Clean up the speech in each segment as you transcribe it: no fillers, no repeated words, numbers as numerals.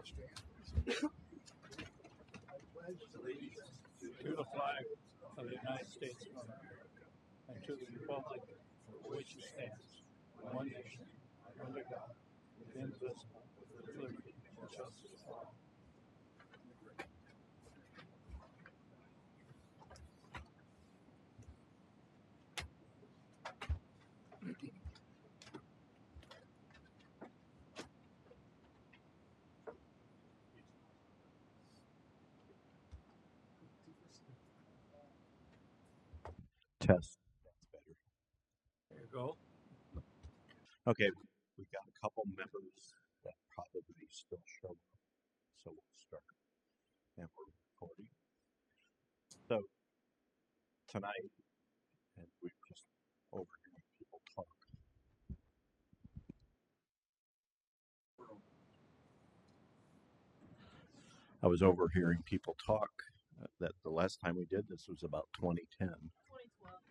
To the flag of the United States of America, and to the republic for which it stands, one nation, under God, indivisible, with liberty and justice for all. Test. That's better. There you go. Okay, we've got a couple members that probably still show up, so we'll start. And we're recording. So, tonight, and we're just overhearing people talk. I was overhearing people talk that the last time we did this was about 2010.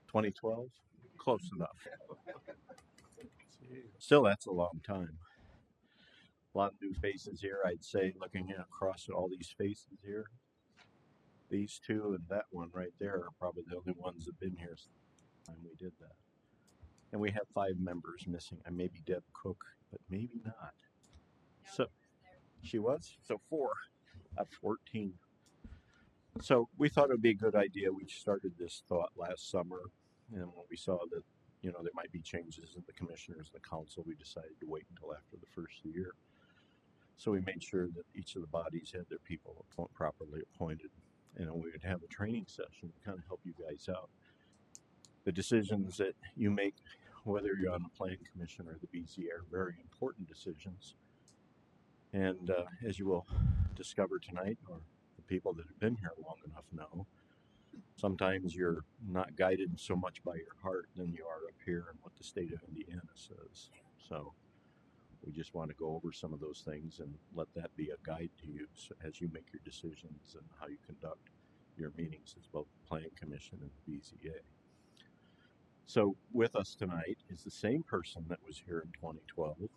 2012? Close enough. Still, that's a long time. A lot of new faces here, I'd say, looking across at all these faces here. These two and that one right there are probably the only ones that have been here since the time we did that. And we have 5 members missing. I may be Deb Cook, but maybe not. So she was? So 4 out of 14. So we thought it would be a good idea. We started this thought last summer, and when we saw that, there might be changes in the commissioners and the council, we decided to wait until after the first year. So we made sure that each of the bodies had their people properly appointed, and we would have a training session to kind of help you guys out. The decisions that you make, whether you're on the planning commission or the BZA, are very important decisions. And as you will discover tonight, or the people that have been here long enough know, sometimes you're not guided so much by your heart than you are up here and what the state of Indiana says. So we just want to go over some of those things and let that be a guide to you as you make your decisions and how you conduct your meetings as both the Planning Commission and the BZA. So with us tonight is the same person that was here in 2012.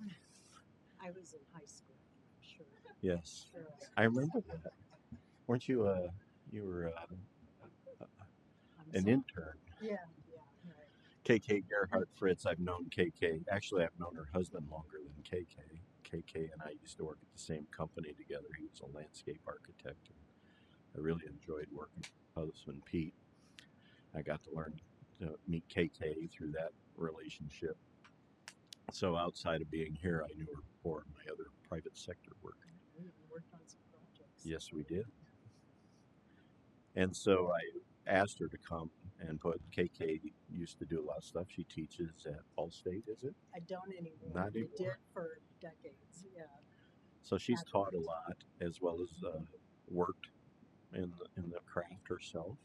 I was in high school, I'm sure. Yes, sure. I remember that. Weren't you? You were an intern. Yeah, right. KK Gerhardt Fritz. I've known KK. Actually, I've known her husband longer than KK. KK and I used to work at the same company together. He was a landscape architect. I really enjoyed working with husband Pete. I got to learn to meet KK through that relationship. So outside of being here, I knew her for my other private sector work. We worked on some projects. Yes, we did. And so I asked her to come and put. KK used to do a lot of stuff. She teaches at Allstate, is it? I don't anymore. Not anymore. I did for decades, yeah. So she's taught a lot, as well as worked in the craft herself.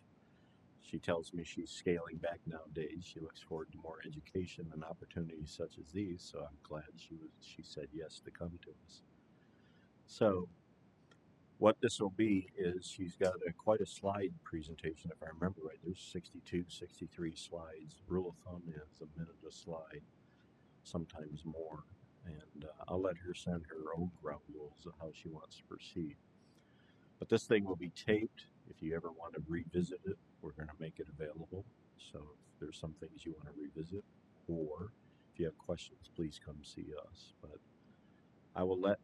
She tells me she's scaling back nowadays. She looks forward to more education and opportunities such as these. So I'm glad she said yes to come to us. So what this will be is she's got quite a slide presentation, if I remember right. There's 62, 63 slides. Rule of thumb is a minute a slide, sometimes more. And I'll let her send her own ground rules of how she wants to proceed. But this thing will be taped. If you ever want to revisit it, we're going to make it available. So if there's some things you want to revisit, or if you have questions, please come see us. But I will let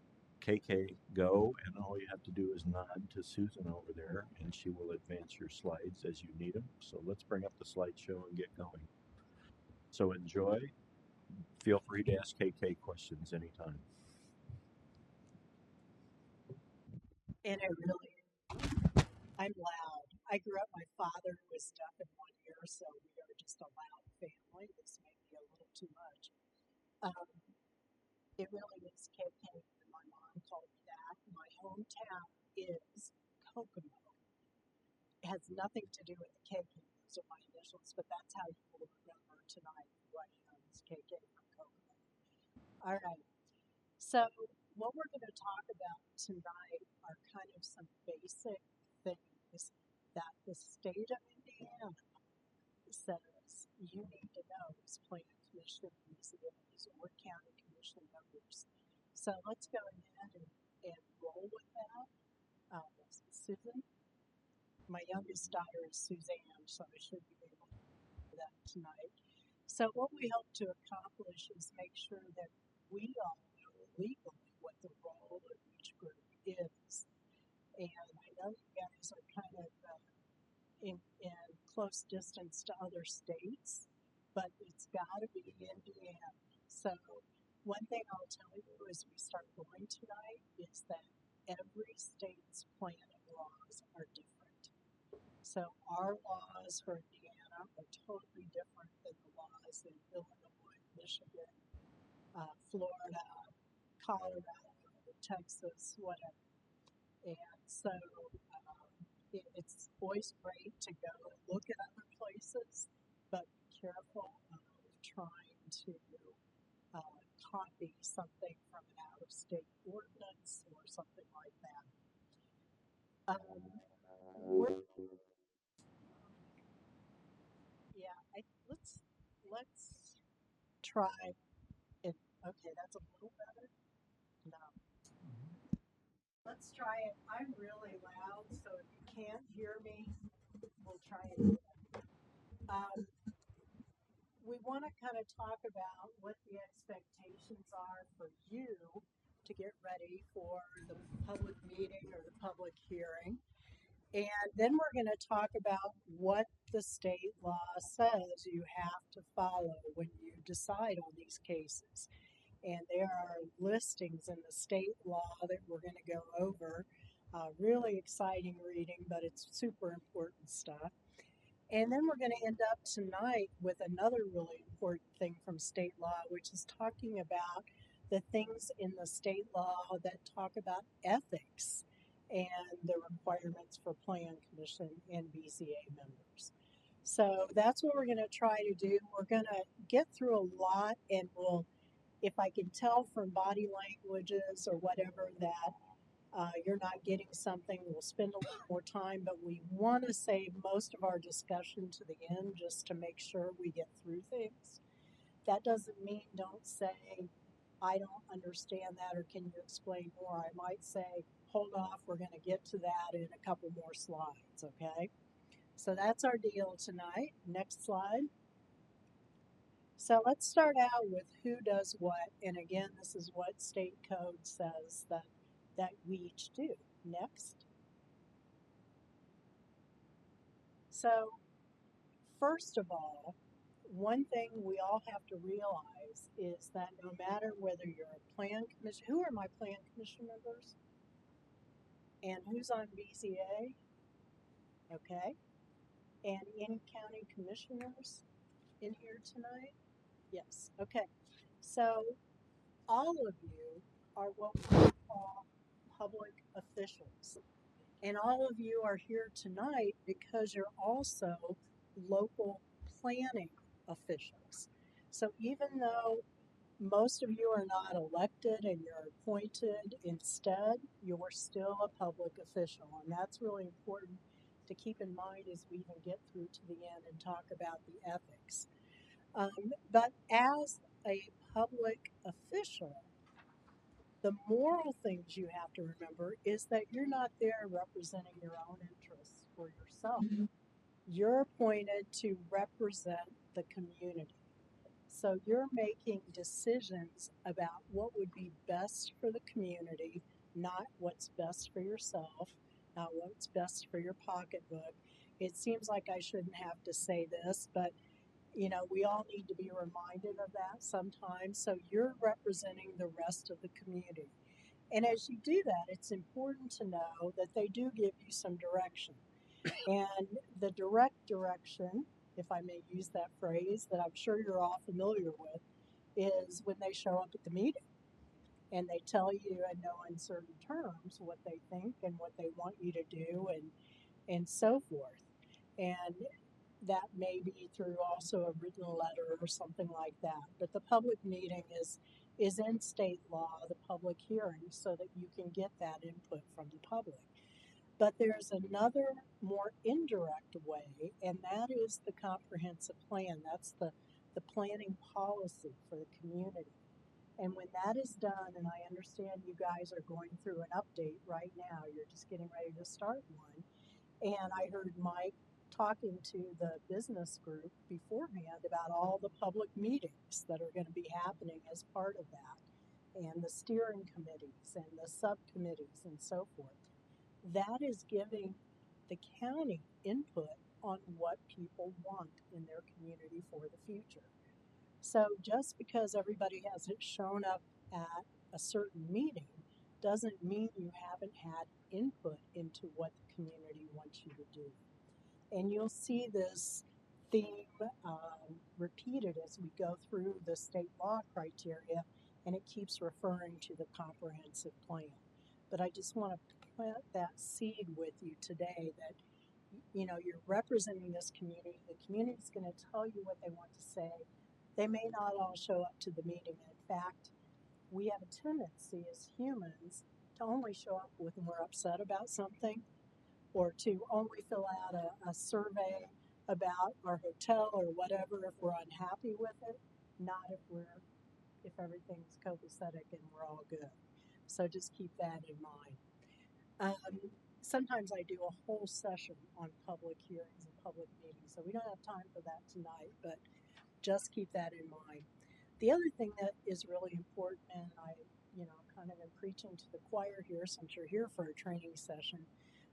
KK go, and all you have to do is nod to Susan over there, and she will advance your slides as you need them. So let's bring up the slideshow and get going. So enjoy. Feel free to ask KK questions anytime. And I'm loud. I grew up, my father was deaf in one ear, so we are just a loud family. This may be a little too much. It really is KK, and my mom called me that. My hometown is Kokomo. It has nothing to do with the KK. Those are my initials, but that's how you will remember tonight who I am is KK from Kokomo. All right. So what we're going to talk about tonight are kind of some basic things that the state of Indiana says you need to know as planning commission, BZAs, or county commission members. So let's go ahead and and roll with that. Susan, my youngest daughter is Suzanne, so I should be able to do that tonight. So what we hope to accomplish is make sure that we all know legally what the role of each group is. And I know you guys are kind of in close distance to other states, but it's got to be Indiana. So one thing I'll tell you as we start going tonight is that every state's planning laws are different. So our laws for Indiana are totally different than the laws in Illinois, Michigan, Florida, Colorado, Texas, whatever. And so it's always great to go and look at other places, but be careful of trying to copy something from an out-of-state ordinance or something like that. Yeah, let's try it. Okay, that's a little better. No, let's try it. I'm really loud, so if you can't hear me, we'll try it again. We want to kind of talk about what the expectations are for you to get ready for the public meeting or the public hearing. And then we're going to talk about what the state law says you have to follow when you decide on these cases. And there are listings in the state law that we're going to go over. Really exciting reading, but it's super important stuff. And then we're going to end up tonight with another really important thing from state law, which is talking about the things in the state law that talk about ethics and the requirements for Plan Commission and BCA members. So that's what we're going to try to do. We're going to get through a lot, and we'll, if I can tell from body languages or whatever that you're not getting something, we'll spend a little more time, but we want to save most of our discussion to the end just to make sure we get through things. That doesn't mean don't say, I don't understand that, or can you explain more? I might say, hold off, we're going to get to that in a couple more slides, okay? So that's our deal tonight. Next slide. So let's start out with who does what. And again, this is what state code says that we each do. Next. So first of all, one thing we all have to realize is that no matter whether you're a plan commission, who are my plan commission members? And who's on BCA? Okay. And any county commissioners in here tonight? Yes. Okay. So all of you are what we call public officials. And all of you are here tonight because you're also local planning officials. So even though most of you are not elected and you're appointed instead, you're still a public official. And that's really important to keep in mind as we even get through to the end and talk about the ethics. But as a public official, the moral things you have to remember is that you're not there representing your own interests or yourself. You're appointed to represent the community. So you're making decisions about what would be best for the community, not what's best for yourself, not what's best for your pocketbook. It seems like I shouldn't have to say this, but you know, we all need to be reminded of that sometimes. So you're representing the rest of the community. And as you do that, it's important to know that they do give you some direction. And the direct direction, if I may use that phrase that I'm sure you're all familiar with, is when they show up at the meeting and they tell you in no uncertain terms what they think and what they want you to do and so forth. And that may be through also a written letter or something like that. But the public meeting is in state law, the public hearing, so that you can get that input from the public. But there's another more indirect way, and that is the comprehensive plan. That's the planning policy for the community. And when that is done, and I understand you guys are going through an update right now, you're just getting ready to start one. And I heard Mike talking to the business group beforehand about all the public meetings that are going to be happening as part of that, and the steering committees and the subcommittees and so forth. That is giving the county input on what people want in their community for the future. So just because everybody hasn't shown up at a certain meeting doesn't mean you haven't had input into what the community wants you to do. And you'll see this theme repeated as we go through the state law criteria, and it keeps referring to the comprehensive plan. But I just want to plant that seed with you today that you're representing this community. The community's going to tell you what they want to say. They may not all show up to the meeting. In fact, we have a tendency as humans to only show up when we're upset about something, or to only fill out a survey about our hotel or whatever if we're unhappy with it, not if everything's copacetic and we're all good. So just keep that in mind. Sometimes I do a whole session on public hearings and public meetings, so we don't have time for that tonight, but just keep that in mind. The other thing that is really important, and I, kind of am preaching to the choir here since you're here for a training session,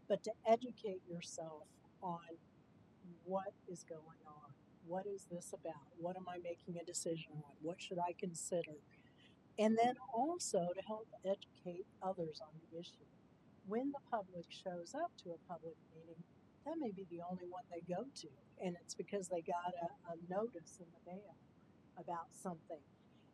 but to educate yourself on what is going on. What is this about? What am I making a decision on? What should I consider? And then also to help educate others on the issue. When the public shows up to a public meeting, that may be the only one they go to, and it's because they got a notice in the mail about something.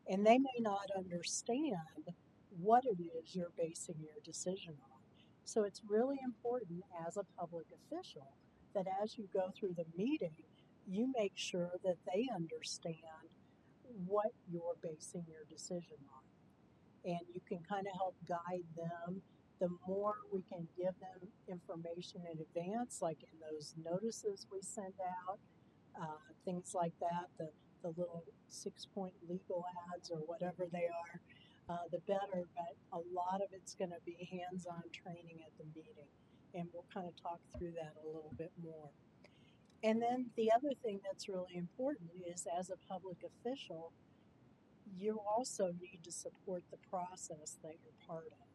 And they may not understand what it is you're basing your decision on. So it's really important as a public official that as you go through the meeting, you make sure that they understand what you're basing your decision on. And you can kind of help guide them. The more we can give them information in advance, like in those notices we send out, things like that, the little 6-point legal ads or whatever they are, the better. But a lot of it's going to be hands-on training at the meeting, and we'll kind of talk through that a little bit more. And then the other thing that's really important is, as a public official, you also need to support the process that you're part of.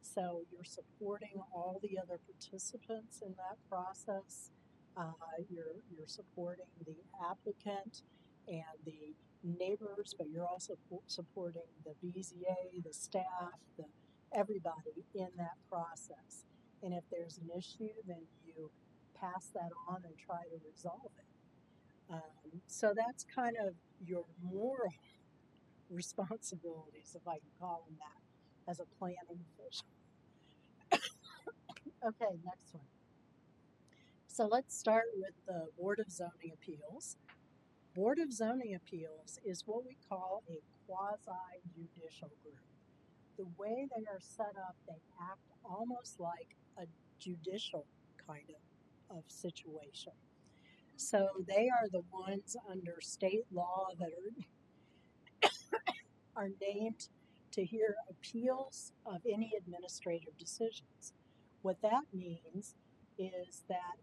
So you're supporting all the other participants in that process. You're supporting the applicant and the neighbors, but you're also supporting the BZA, the staff, everybody in that process. And if there's an issue, then you pass that on and try to resolve it. So that's kind of your moral responsibilities, if I can call them that, as a planning official. Okay, next one. So let's start with the Board of Zoning Appeals. Board of Zoning Appeals is what we call a quasi-judicial group. The way they are set up, they act almost like a judicial kind of situation. So they are the ones under state law that are named to hear appeals of any administrative decisions. What that means is that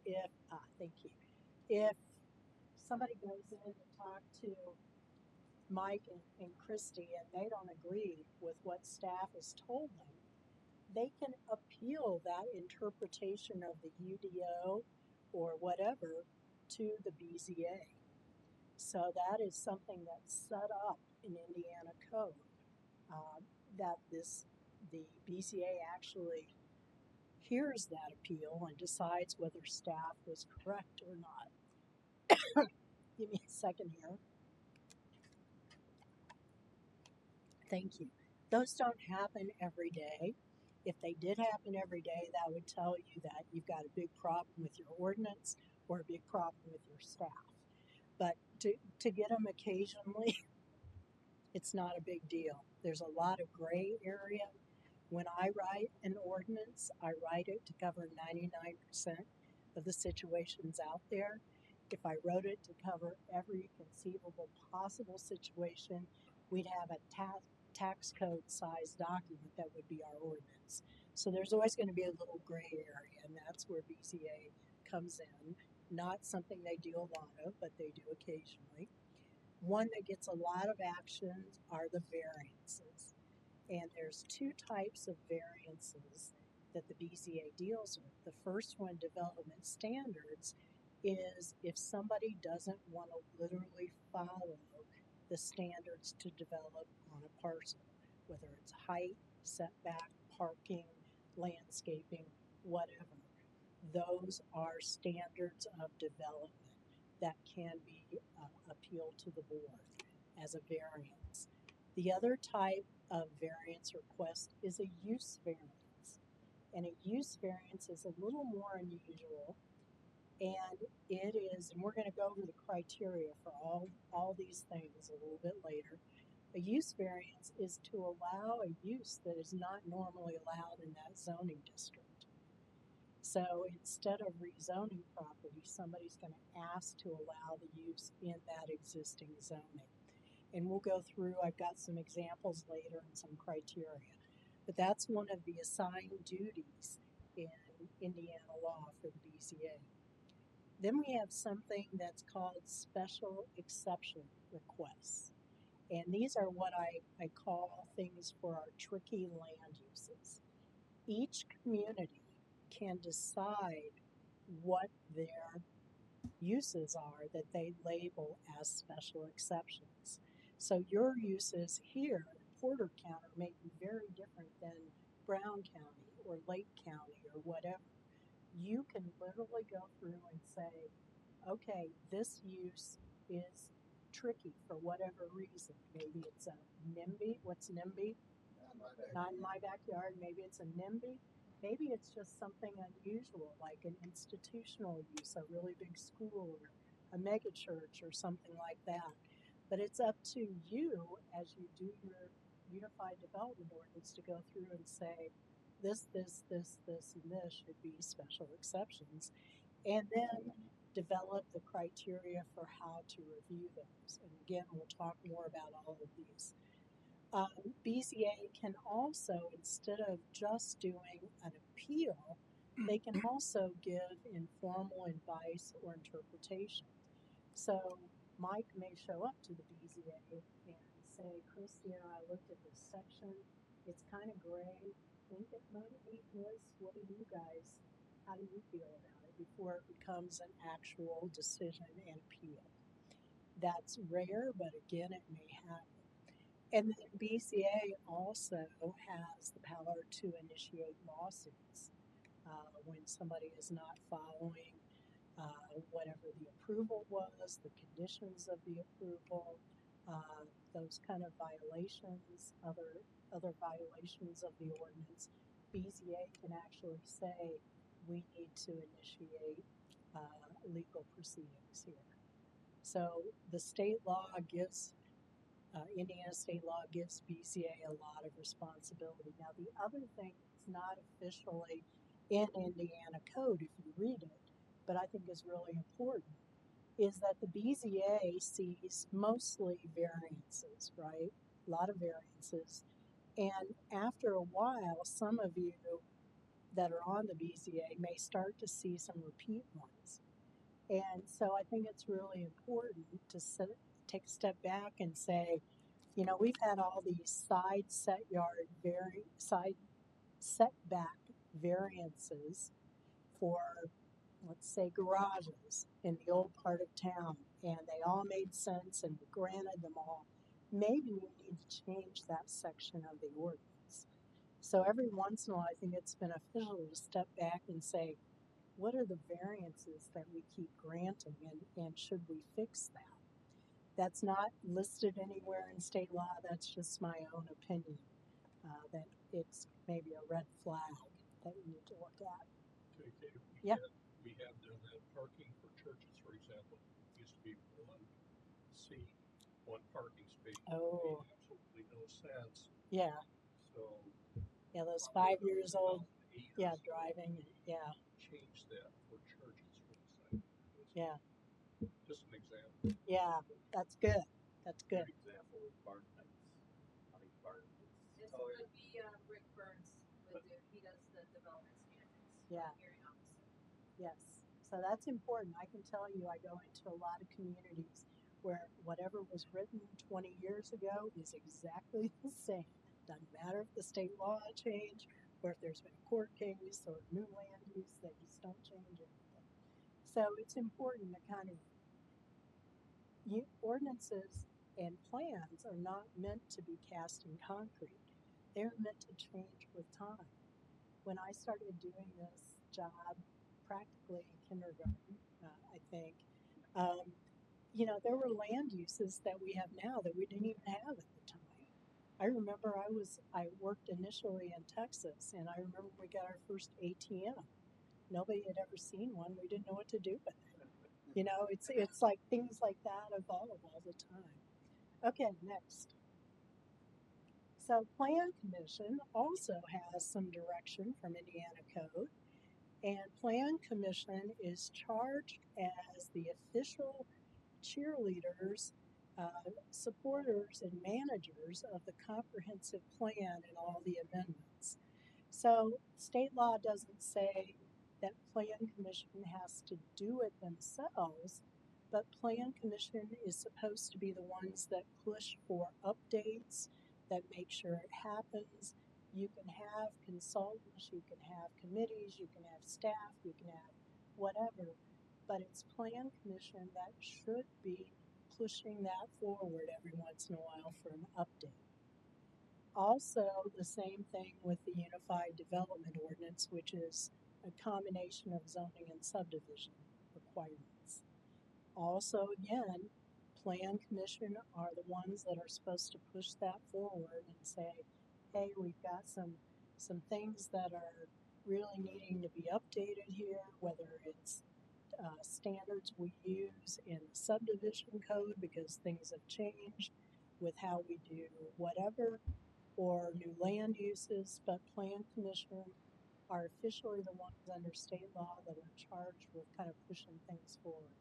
if somebody goes in to talk to Mike and Christy and they don't agree with what staff has told them, they can appeal that interpretation of the UDO or whatever to the BZA. So that is something that's set up in Indiana code. That the BCA actually hears that appeal and decides whether staff was correct or not. Give me a second here. Thank you. Those don't happen every day. If they did happen every day, that would tell you that you've got a big problem with your ordinance or a big problem with your staff. But to get them occasionally, it's not a big deal. There's a lot of gray area. When I write an ordinance, I write it to cover 99% of the situations out there. If I wrote it to cover every conceivable possible situation, we'd have a tax code size document that would be our ordinance. So there's always going to be a little gray area, and that's where BZA comes in. Not something they do a lot of, but they do occasionally. One that gets a lot of action are the variances. And there's two types of variances that the BZA deals with. The first one, development standards, is if somebody doesn't want to literally follow the standards to develop on a parcel, whether it's height, setback, parking, landscaping, whatever. Those are standards of development that can be appealed to the board as a variance. The other type of variance request is a use variance. And a use variance is a little more unusual, and it is, and we're going to go over the criteria for all these things a little bit later. A use variance is to allow a use that is not normally allowed in that zoning district. So instead of rezoning property, somebody's going to ask to allow the use in that existing zoning. And we'll go through, I've got some examples later and some criteria. But that's one of the assigned duties in Indiana law for the BZA. Then we have something that's called special exception requests. And these are what I call things for our tricky land uses. Each community can decide what their uses are that they label as special exceptions. So your uses here in Porter County may be very different than Brown County or Lake County or whatever. You can literally go through and say, okay, this use is tricky for whatever reason. Maybe it's a NIMBY. What's NIMBY? Not in my backyard. Maybe it's a NIMBY. Maybe it's just something unusual, like an institutional use, a really big school or a mega church or something like that. But it's up to you as you do your unified development ordinance to go through and say, this, and this should be special exceptions. And then develop the criteria for how to review those. And again, we'll talk more about all of these. BZA can also, instead of just doing an appeal, they can also give informal advice or interpretation. So Mike may show up to the BZA and say, Christy and I looked at this section. It's kind of gray. Think it might be this. What do you guys, how do you feel about it before it becomes an actual decision and appeal? That's rare, but again, it may happen. And then BZA also has the power to initiate lawsuits when somebody is not following whatever the approval was, the conditions of the approval, those kind of violations, other violations of the ordinance. BZA can actually say we need to initiate legal proceedings here. So the state law gives Indiana state law gives BZA a lot of responsibility. Now, the other thing that's not officially in Indiana code, if you read it, but I think is really important, is that the BZA sees mostly variances, right? A lot of variances. And after a while, some of you that are on the BZA may start to see some repeat ones. And so I think it's really important to take a step back and say, you know, we've had all these side setback variances for, let's say, garages in the old part of town, and they all made sense and we granted them all. Maybe we need to change that section of the ordinance. So every once in a while, I think it's beneficial to step back and say, what are the variances that we keep granting, and should we fix that? That's not listed anywhere in state law. That's just my own opinion, that it's maybe a red flag that we need to look at. Okay, Yeah. we have done that parking for churches, for example. It used to be one seat, one parking space. Oh. Made absolutely no sense. Yeah. So Yeah, those 5 years old. 8 Yeah, or so, driving. Yeah. change that for churches for the site. Yeah. Just an example. Yeah. That's good. That's good. Good example is Barn Heights. I think Barn would be Rick Burns would do. He does the development standards. Yeah. Hearing officer. Yes. So that's important. I can tell you, I go into a lot of communities where whatever was written 20 years ago is exactly the same. Doesn't matter if the state law changed or if there's been a court case or new land use, they just don't change anything. So it's important to kind of, ordinances and plans are not meant to be cast in concrete. They're meant to change with time. When I started doing this job, practically in kindergarten, I think, there were land uses that we have now that we didn't even have at the time. I remember I worked initially in Texas, and I remember we got our first ATM. Nobody had ever seen one. We didn't know what to do with it. It's like things like that evolve all the time. Okay, next. So Plan Commission also has some direction from Indiana Code, and Plan Commission is charged as the official cheerleaders, supporters, and managers of the comprehensive plan and all the amendments. So state law doesn't say that Plan Commission has to do it themselves, but Plan Commission is supposed to be the ones that push for updates, that make sure it happens. You can have consultants, you can have committees, you can have staff, you can have whatever, but it's Plan Commission that should be pushing that forward every once in a while for an update. Also, the same thing with the Unified Development Ordinance, which is a combination of zoning and subdivision requirements. Also, again, Plan Commission are the ones that are supposed to push that forward and say, hey, we've got some things that are really needing to be updated here, whether it's standards we use in the subdivision code because things have changed with how we do whatever, or new land uses, but Plan Commission are officially the ones under state law that are charged with kind of pushing things forward.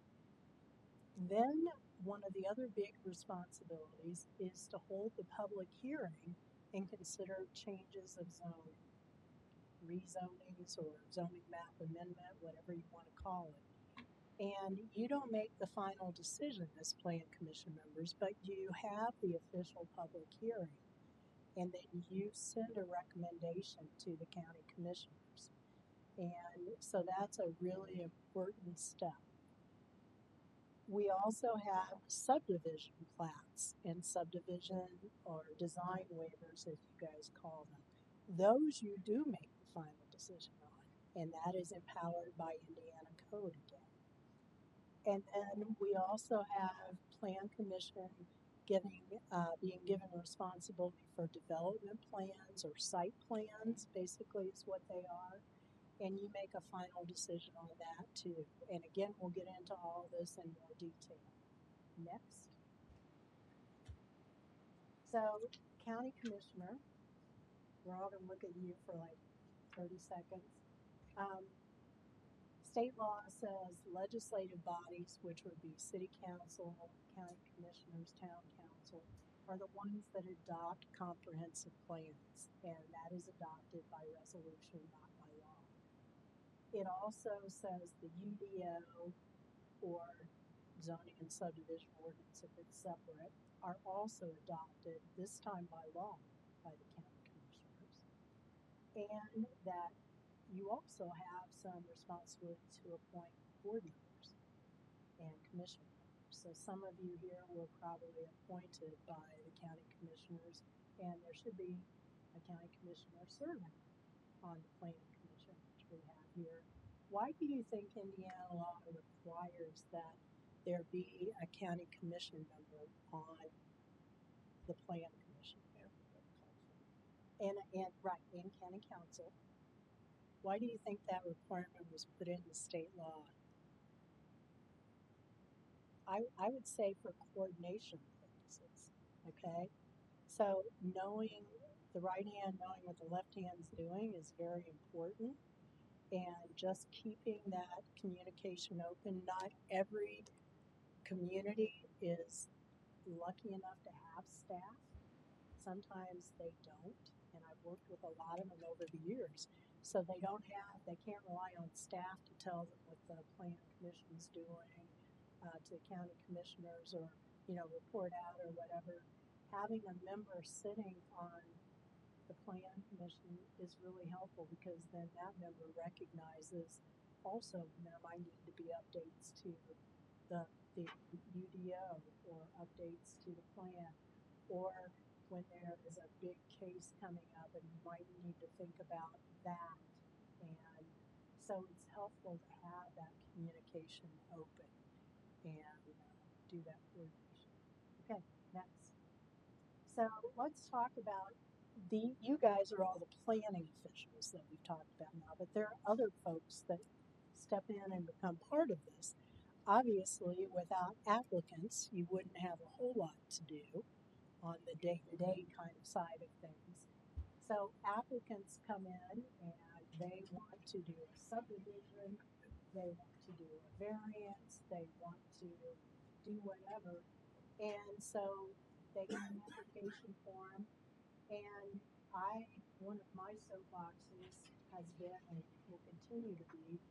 Then one of the other big responsibilities is to hold the public hearing and consider changes of zoning, rezonings or zoning map amendment, whatever you want to call it. And you don't make the final decision as Plan Commission members, but you have the official public hearing. And then you send a recommendation to the county commissioners. And so that's a really important step. We also have subdivision plats and subdivision or design waivers, as you guys call them. Those you do make the final decision on, and that is empowered by Indiana Code again. And then we also have Plan Commission being given responsibility for development plans or site plans, basically is what they are. And you make a final decision on that too. And again, we'll get into all this in more detail. Next. So, County Commissioner, we're all going to look at you for like 30 seconds. State law says legislative bodies, which would be city council, county commissioners, town council, are the ones that adopt comprehensive plans, and that is adopted by resolution, not by law. It also says the UDO or zoning and subdivision ordinance, if it's separate, are also adopted, this time by law, by the county commissioners, and that you also have some responsibility to appoint board members and commission members. So some of you here were probably appointed by the county commissioners, and there should be a county commissioner serving on the planning commission, which we have here. Why do you think Indiana law requires that there be a county commission member on the plan commission? And county council. Why do you think that requirement was put into state law? I would say for coordination purposes, okay? So knowing the right hand, knowing what the left hand's doing is very important, and just keeping that communication open. Not every community is lucky enough to have staff. Sometimes they don't. and I've worked with a lot of them over the years. So they can't rely on staff to tell them what the plan commission's doing, to the county commissioners, or, report out or whatever. Having a member sitting on the plan commission is really helpful, because then that member recognizes also when there might need to be updates to the UDO, or updates to the plan, or when there is a big case coming up and you might need to think about that. And so it's helpful to have that communication open and do that coordination. Okay, next. So let's talk about you guys are all the planning officials that we've talked about now, but there are other folks that step in and become part of this. Obviously, without applicants, you wouldn't have a whole lot to do on the day-to-day kind of side of things. So applicants come in and they want to do a subdivision, they want to do a variance, they want to do whatever. And so they get an application form, and one of my soapboxes has been, and will continue to be,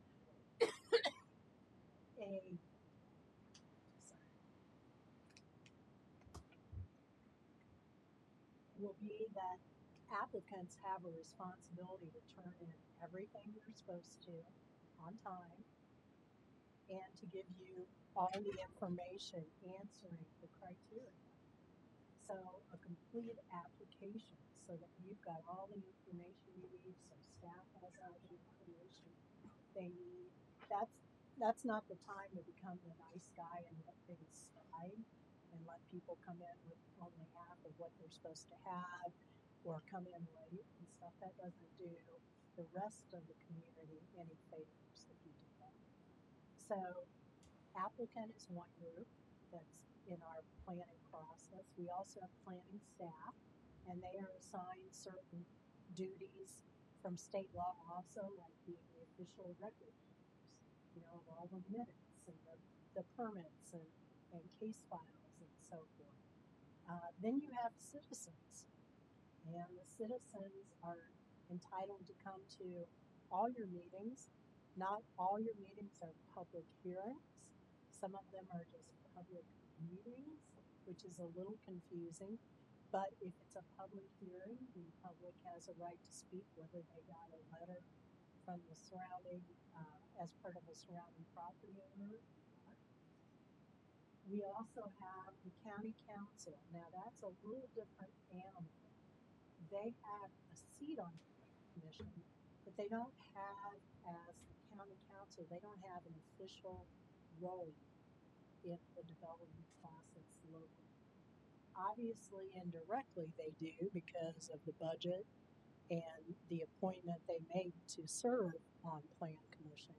that applicants have a responsibility to turn in everything they're supposed to on time, and to give you all the information answering the criteria. So a complete application, so that you've got all the information you need, so staff has all the information they need. That's not the time to become the nice guy and let things slide and let people come in with only half of what they're supposed to have, or come in late and stuff. That doesn't do the rest of the community any favors if you do that. So applicant is one group that's in our planning process. We also have planning staff, and they are assigned certain duties from state law also, like being the official record keepers, of all the minutes and the permits and case files and so forth. Then you have citizens, and the citizens are entitled to come to all your meetings. Not all your meetings are public hearings. Some of them are just public meetings, which is a little confusing. But if it's a public hearing, the public has a right to speak, whether they got a letter from the surrounding, as part of a surrounding property owner. We also have the county council. Now that's a little different animal. They have a seat on the commission, but they don't have, as the county council, they don't have an official role in the development process locally. Obviously, indirectly they do, because of the budget and the appointment they make to serve on plan commission.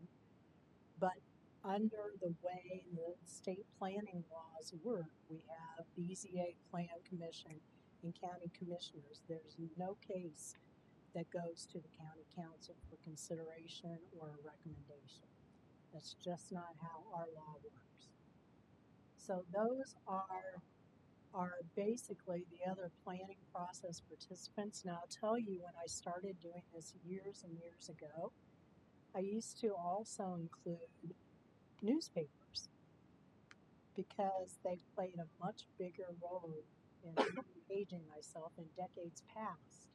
But under the way the state planning laws work, we have BZA plan commission and county commissioners. There's no case that goes to the county council for consideration or a recommendation. That's just not how our law works. So those are basically the other planning process participants. Now I'll tell you, when I started doing this years and years ago, I used to also include newspapers, because they played a much bigger role in engaging myself in decades past.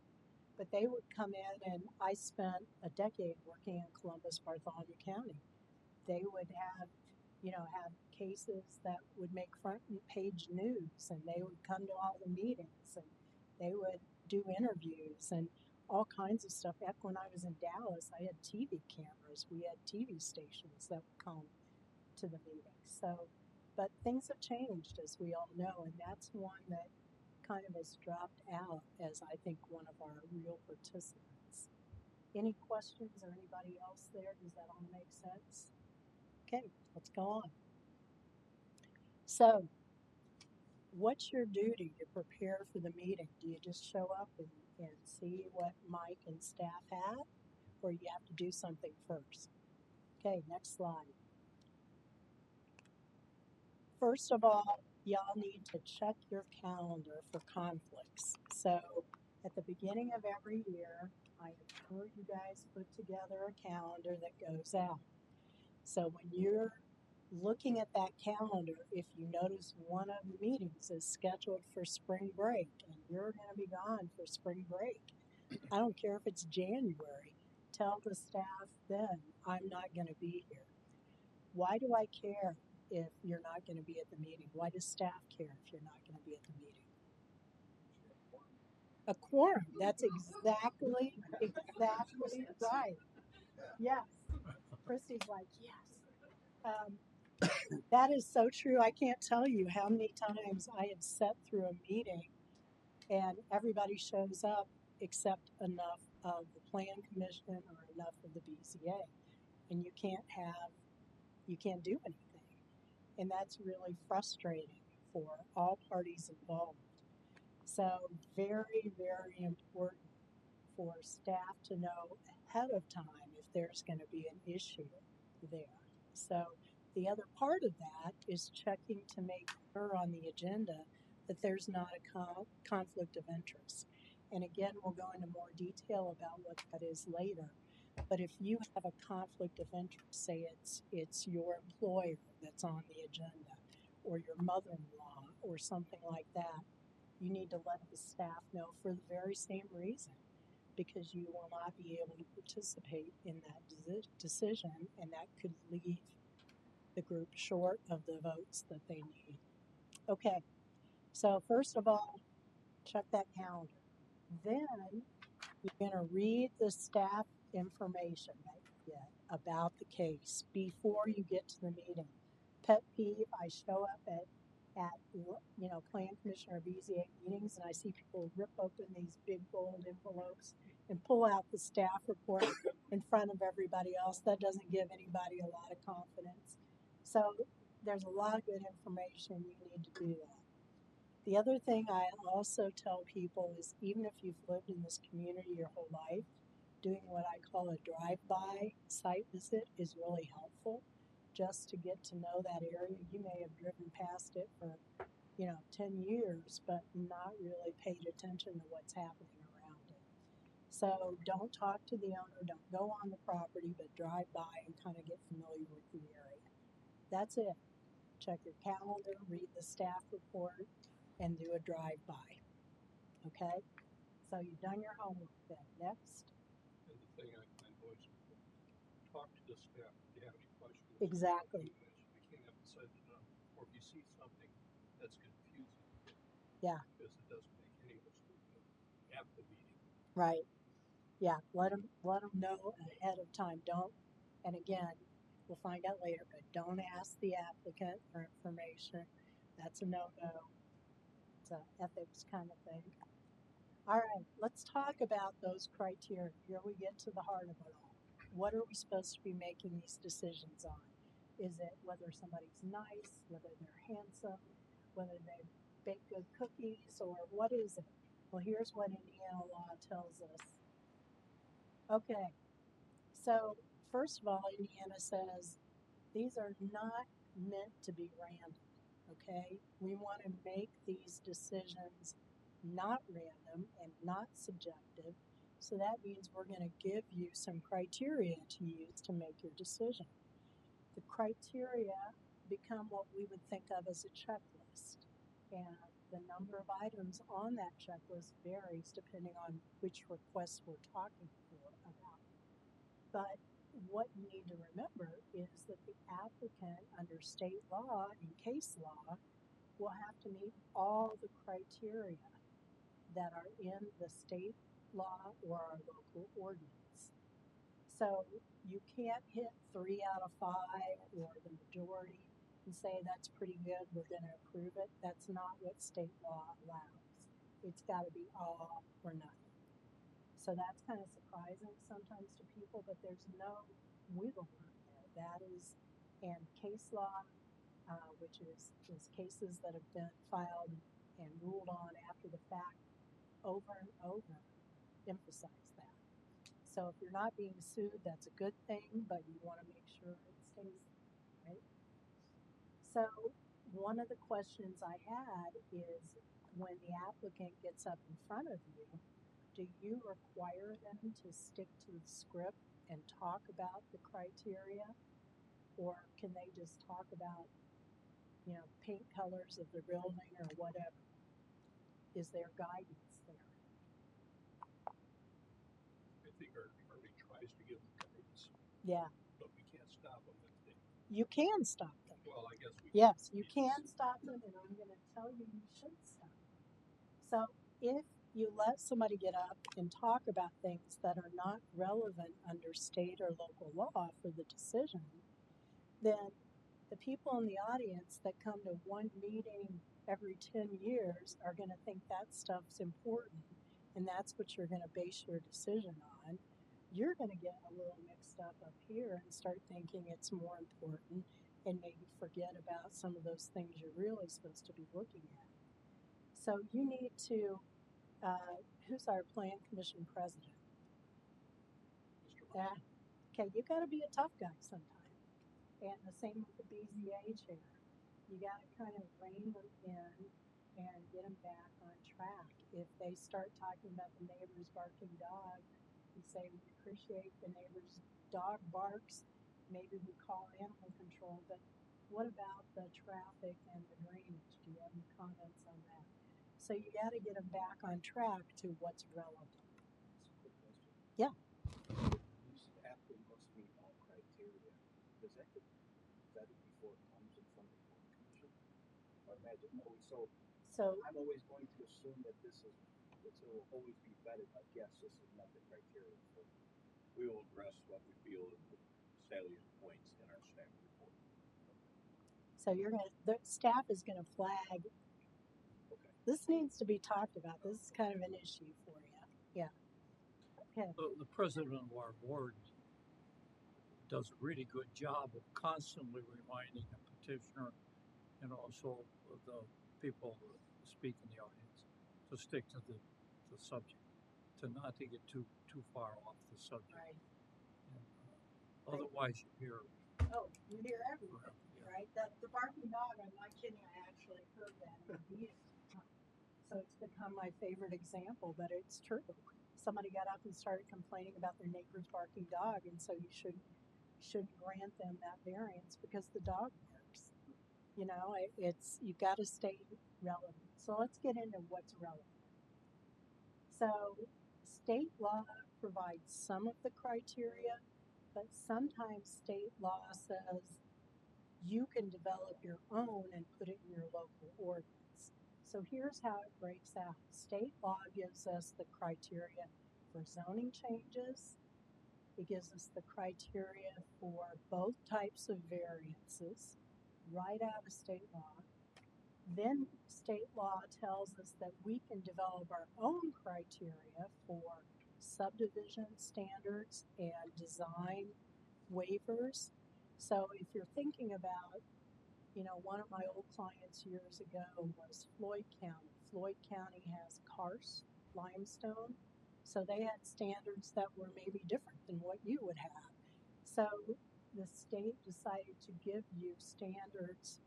But they would come in, and I spent a decade working in Columbus, Bartholomew County. They would have cases that would make front page news, and they would come to all the meetings, and they would do interviews and all kinds of stuff. Back when I was in Dallas, I had TV cameras. We had TV stations that would come to the meetings. So, but things have changed, as we all know, and that's one that kind of has dropped out as, I think, one of our real participants. Any questions, or anybody else there? Does that all make sense? Okay, let's go on. So, what's your duty to prepare for the meeting? Do you just show up and see what Mike and staff have, or you have to do something first? Okay, next slide. First of all, y'all need to check your calendar for conflicts. So, At the beginning of every year, I am sure you guys put together a calendar that goes out. So when you're looking at that calendar, if you notice one of the meetings is scheduled for spring break and you're going to be gone for spring break, I don't care if it's January, tell the staff then I'm not going to be here. Why do I care if you're not going to be at the meeting? Why does staff care if you're not going to be at the meeting? A quorum. That's exactly right. Yes. Christy's like, yes. That is so true. I can't tell you how many times I have sat through a meeting and everybody shows up except enough of the plan commission or enough of the BZA. And you can't do anything. And that's really frustrating for all parties involved. So very, very important for staff to know ahead of time if there's going to be an issue there. So the other part of that is checking to make sure on the agenda that there's not a conflict of interest. And again, we'll go into more detail about what that is later. But if you have a conflict of interest, say it's your employer that's on the agenda, or your mother-in-law, or something like that, you need to let the staff know for the very same reason, because you will not be able to participate in that decision, and that could leave the group short of the votes that they need. Okay, so first of all, check that calendar. Then you're going to read the staff information that you get about the case before you get to the meeting. Pet peeve, I show up at plan commission or BZA meetings and I see people rip open these big gold envelopes and pull out the staff report in front of everybody else. That doesn't give anybody a lot of confidence. So there's a lot of good information. You need to do that. The other thing I also tell people is even if you've lived in this community your whole life, doing what I call a drive-by site visit is really helpful just to get to know that area. You may have driven past it for 10 years, but not really paid attention to what's happening around it. So don't talk to the owner, don't go on the property, but drive by and kind of get familiar with the area. That's it. Check your calendar, read the staff report, and do a drive-by. Okay? So you've done your homework then. Next. And the thing I always talk to the staff if you have any questions. Exactly. We can't emphasize enough. Or if you see something that's confusing. Yeah. Because it doesn't make any of us look good at the meeting. Right. Yeah. Let them know ahead of time. Don't. And again, we'll find out later, but don't ask the applicant for information. That's a no-no. It's an ethics kind of thing. All right, let's talk about those criteria. Here we get to the heart of it all. What are we supposed to be making these decisions on? Is it whether somebody's nice, whether they're handsome, whether they bake good cookies, or what is it? Well, here's what Indiana law tells us. Okay, so first of all, Indiana says these are not meant to be random, okay? We want to make these decisions not random and not subjective. So that means we're going to give you some criteria to use to make your decision. The criteria become what we would think of as a checklist. And the number of items on that checklist varies depending on which request we're talking about. But what you need to remember is that the applicant under state law and case law will have to meet all the criteria that are in the state law or our local ordinance. So you can't hit 3 out of 5 or the majority and say that's pretty good, we're going to approve it. That's not what state law allows. It's got to be all or nothing. So that's kind of surprising sometimes to people, but there's no wiggle room there. That is, and case law, which is cases that have been filed and ruled on after the fact over and over, emphasize that. So if you're not being sued, that's a good thing, but you want to make sure it stays there, right? So one of the questions I had is when the applicant gets up in front of you, do you require them to stick to the script and talk about the criteria? Or can they just talk about, paint colors of the building or whatever? Is there guidance there? I think Artie tries to give them guidance, Yeah, but we can't stop them if they. you can stop them. Well, I guess we. Yes, you can stop them, and I'm going to tell you should stop. So if you let somebody get up and talk about things that are not relevant under state or local law for the decision, then the people in the audience that come to one meeting every 10 years are going to think that stuff's important, and that's what you're going to base your decision on. You're going to get a little mixed up here and start thinking it's more important and maybe forget about some of those things you're really supposed to be looking at. So you need to, who's our plan commission president? Okay, you got to be a tough guy sometime. And the same with the BZA chair. You got to kind of rein them in and get them back on track. If they start talking about the neighbor's barking dog, you say, we appreciate the neighbor's dog barks. Maybe we call animal control, but what about the traffic and the drainage? Do you have any comments on that? So you got to get them back on track to what's relevant. That's a quick question. Yeah. These applicant must meet all criteria. Does that get vetted before it comes in front of the planning commission? I imagine always. So I'm always going to assume that this will always be vetted. Like, yes, this is met the criteria. So We will address what we feel is the salient points in our staff report. So the staff is gonna flag. okay. This needs to be talked about. This is kind of an issue for you. Yeah. Okay. The president of our board does a really good job of constantly reminding the petitioner and also the people who speak in the audience to stick to the subject, to not to get too far off the subject. Right. And, otherwise, you hear. Oh, you hear everything, right? The barking dog. I'm not kidding. I actually heard that in a meeting. So it's become my favorite example, but it's true. Somebody got up and started complaining about their neighbor's barking dog, and so you shouldn't grant them that variance because the dog barks. You got to stay relevant. So let's get into what's relevant. So state law provides some of the criteria, but sometimes state law says you can develop your own and put it in your local ordinance. So here's how it breaks out. State law gives us the criteria for zoning changes. It gives us the criteria for both types of variances right out of state law. Then state law tells us that we can develop our own criteria for subdivision standards and design waivers. So if you're thinking about, one of my old clients years ago was Floyd County. Floyd County has karst limestone, so they had standards that were maybe different than what you would have. So the state decided to give you standards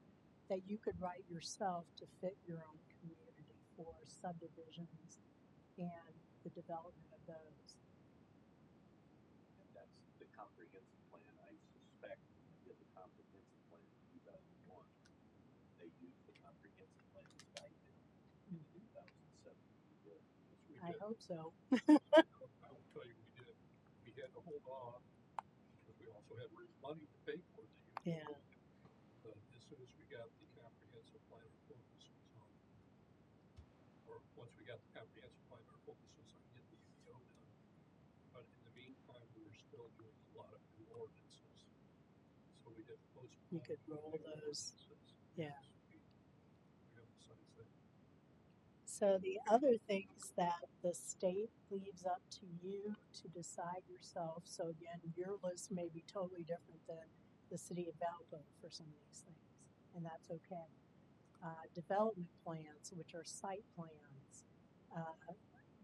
that you could write yourself to fit your own community for subdivisions and the development of those. And that's the comprehensive plan. I suspect when they did the comprehensive plan in 2001, they used the comprehensive plan as guidance in 2007. Yes, we I did. hope so. I will tell you, we did. We had to hold off because we also had to raise money to pay for it. Yeah. But as soon as we got the comprehensive plan, our focus was on, or once we got the comprehensive plan, our focus was on getting the UDO done. But in the meantime, we were still doing a lot of new ordinances. So we had to postpone. You could roll those. Yeah. We emphasized that. So the other things that the state leaves up to you to decide yourself. So again, your list may be totally different than the city of Valpo for some of these things, and that's okay. Development plans, which are site plans,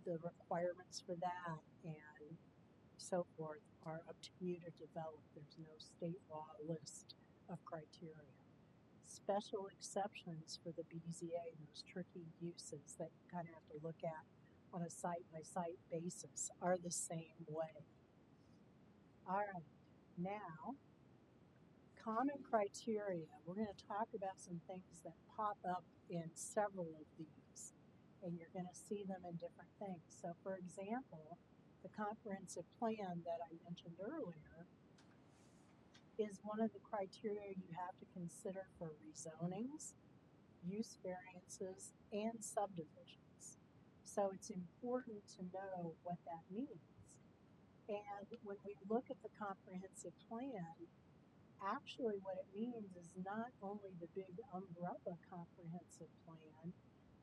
the requirements for that and so forth are up to you to develop. There's no state law list of criteria. Special exceptions for the BZA, those tricky uses that you kind of have to look at on a site-by-site basis are the same way. All right, now, common criteria. We're going to talk about some things that pop up in several of these, and you're going to see them in different things. So, for example, the comprehensive plan that I mentioned earlier is one of the criteria you have to consider for rezonings, use variances, and subdivisions. So it's important to know what that means. And when we look at the comprehensive plan, actually what it means is not only the big umbrella comprehensive plan,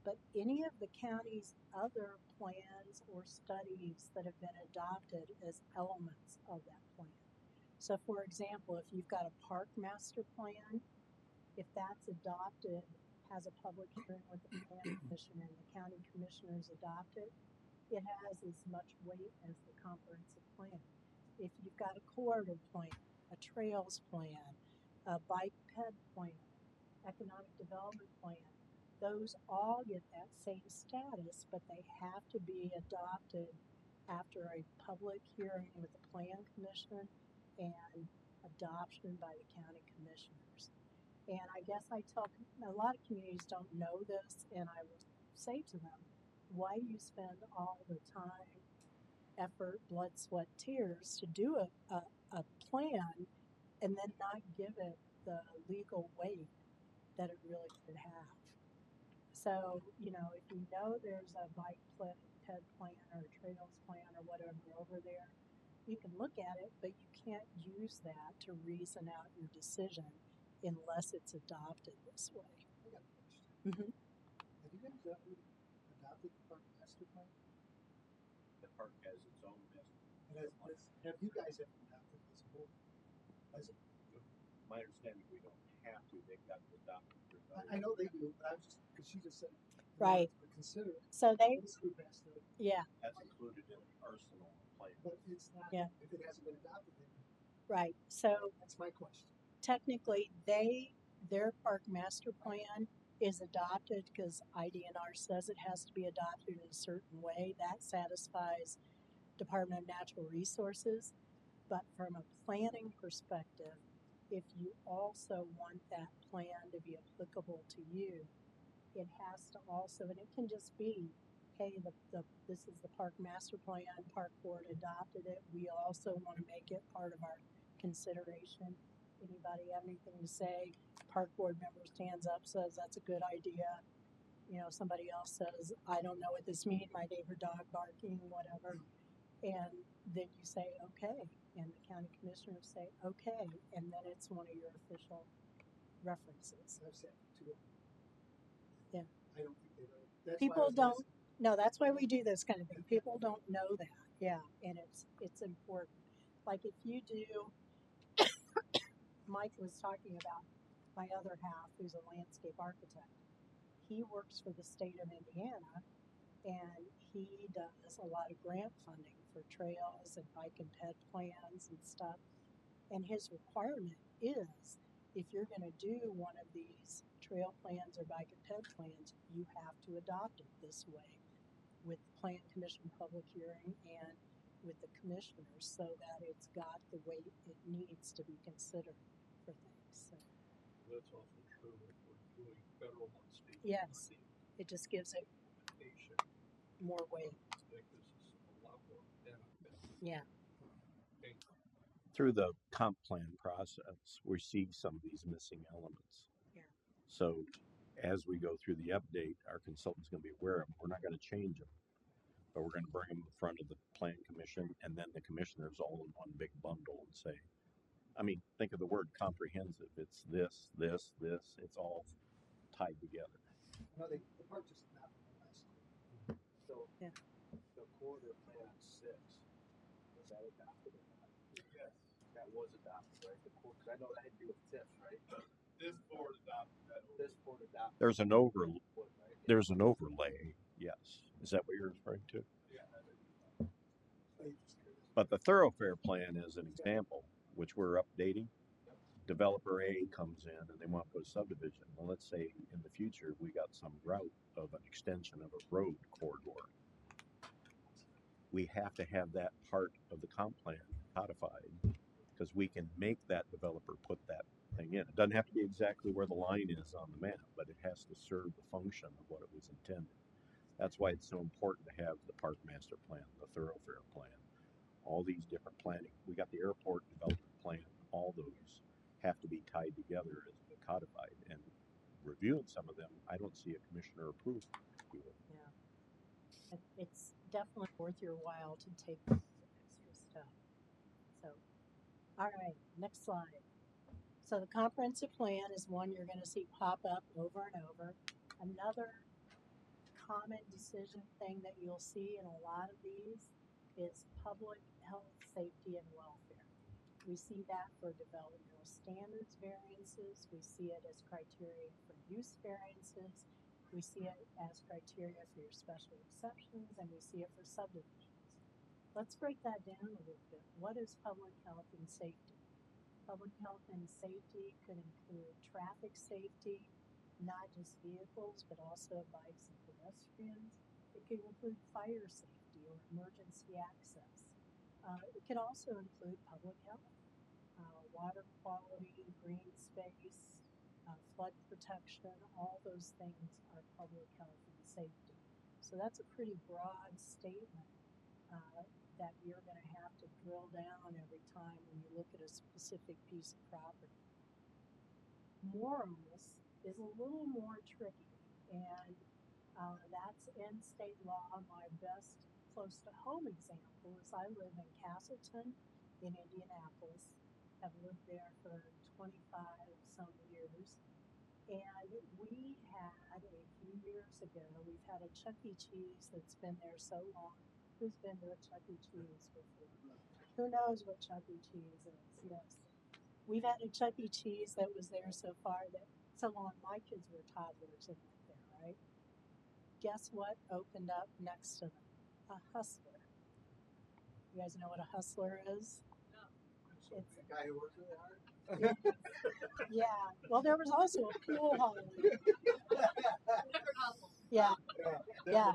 but any of the county's other plans or studies that have been adopted as elements of that plan. So for example, if you've got a park master plan, if that's adopted, has a public hearing with the plan commission and the county commissioners adopt it, it has as much weight as the comprehensive plan. If you've got a corridor plan, a trails plan, a bike ped plan, economic development plan, those all get that same status, but they have to be adopted after a public hearing with the plan commission and adoption by the county commissioners. And I guess I tell a lot of communities don't know this, and I will say to them, why do you spend all the time, effort, blood, sweat, tears to do a plan and then not give it the legal weight that it really should have? So, you know, if you know there's a bike ped plan or a trails plan or whatever over there, you can look at it, but you can't use that to reason out your decision unless it's adopted this way. I got a question. Mm-hmm. Have you guys ever adopted the park master plan? The park has its own master. And have you guys ever adopted this board? My understanding, we don't have to. They've got to adopt it. I know they do, but I was just, because she just said, Right. Consider it. So they, This group has to, yeah, That's included in the arsenal plan. but it's not, Yeah. if it hasn't been adopted, then right. So that's my question. technically, their park master plan is adopted because IDNR says it has to be adopted in a certain way. That satisfies Department of Natural Resources. But from a planning perspective, if you also want that plan to be applicable to you, it has to also, and it can just be, hey, this is the park master plan, park board adopted it. We also want to make it part of our consideration. Anybody have anything to say? Park board member stands up, says that's a good idea. You know, somebody else says, I don't know what this means, my neighbor dog barking, whatever. And then you say, okay. And the county commissioners say, okay. And then it's one of your official references. I've said two of them. Yeah. I don't think they know. That's People why I was don't, asking. no, that's why we do this kind of thing. People don't know that. Yeah. And it's important. Like if you do, Mike was talking about my other half, who's a landscape architect. He works for the state of Indiana, and he does a lot of grant funding for trails and bike and ped plans and stuff. And his requirement is if you're going to do one of these trail plans or bike and ped plans, you have to adopt it this way with the plan commission public hearing and with the commissioners so that it's got the weight it needs to be considered for things. So, That's also true if we're doing federal and state. yes, it just gives it Implementation. more weight. That gives us a lot more benefit. Yeah. Okay. Through the comp plan process, we see some of these missing elements. Yeah. So as we go through the update, our consultant's going to be aware of them. We're not going to change them, but we're going to bring them in front of the plan commission and then the commissioners all in one big bundle and say, I mean, think of the word comprehensive. It's this, it's all tied together. No, the park just adopted the last year. So Yeah. the corridor plan on 6, was that adopted or not? Yes. That was adopted, right? Because I know that had to do with TIFs, right? This board adopted that. This board adopted. There's an wood, right? there's an overlay, yes. Is that what you're referring to? Yeah. But the thoroughfare plan is an example, which we're updating. Developer A comes in and they want to put a subdivision. Well, let's say in the future we got some route of an extension of a road corridor. we have to have that part of the comp plan codified because we can make that developer put that thing in. It doesn't have to be exactly where the line is on the map, but it has to serve the function of what it was intended. That's why it's so important to have the park master plan, the thoroughfare plan, all these different planning. We got the airport development plan. All those have to be tied together as codified. And reviewing some of them, I don't see a commissioner approved. Yeah, it's definitely worth your while to take the extra stuff. So, all right, next slide. So the comprehensive plan is one you're going to see pop up over and over. Another common decision thing that you'll see in a lot of these is public health, safety, and welfare. We see that for developmental standards variances. We see it as criteria for use variances. We see it as criteria for your special exceptions, and we see it for subdivisions. Let's break that down a little bit. What is public health and safety? Public health and safety could include traffic safety, not just vehicles, but also bikes and pedestrians. It could include fire safety or emergency access. It can also include public health, water quality, green space, flood protection. All those things are public health and safety. So that's a pretty broad statement that you're going to have to drill down every time when you look at a specific piece of property. Morals is a little more tricky, and that's in state law. My best close to home example is I live in Castleton in Indianapolis. Have lived there for 25 some years, and we had a few years ago, we've had a Chuck E. Cheese that's been there so long. Who's been to a Chuck E. Cheese before? Who knows what Chuck E. Cheese is? Yes. We've had a Chuck E. Cheese that was there so long my kids were toddlers and went there, right? Guess what opened up next to them? A Hustler. You guys know what a Hustler is? So it's the guy who works really hard. Yeah. Well, there was also a pool hall. Different hustle. Yeah. Yeah.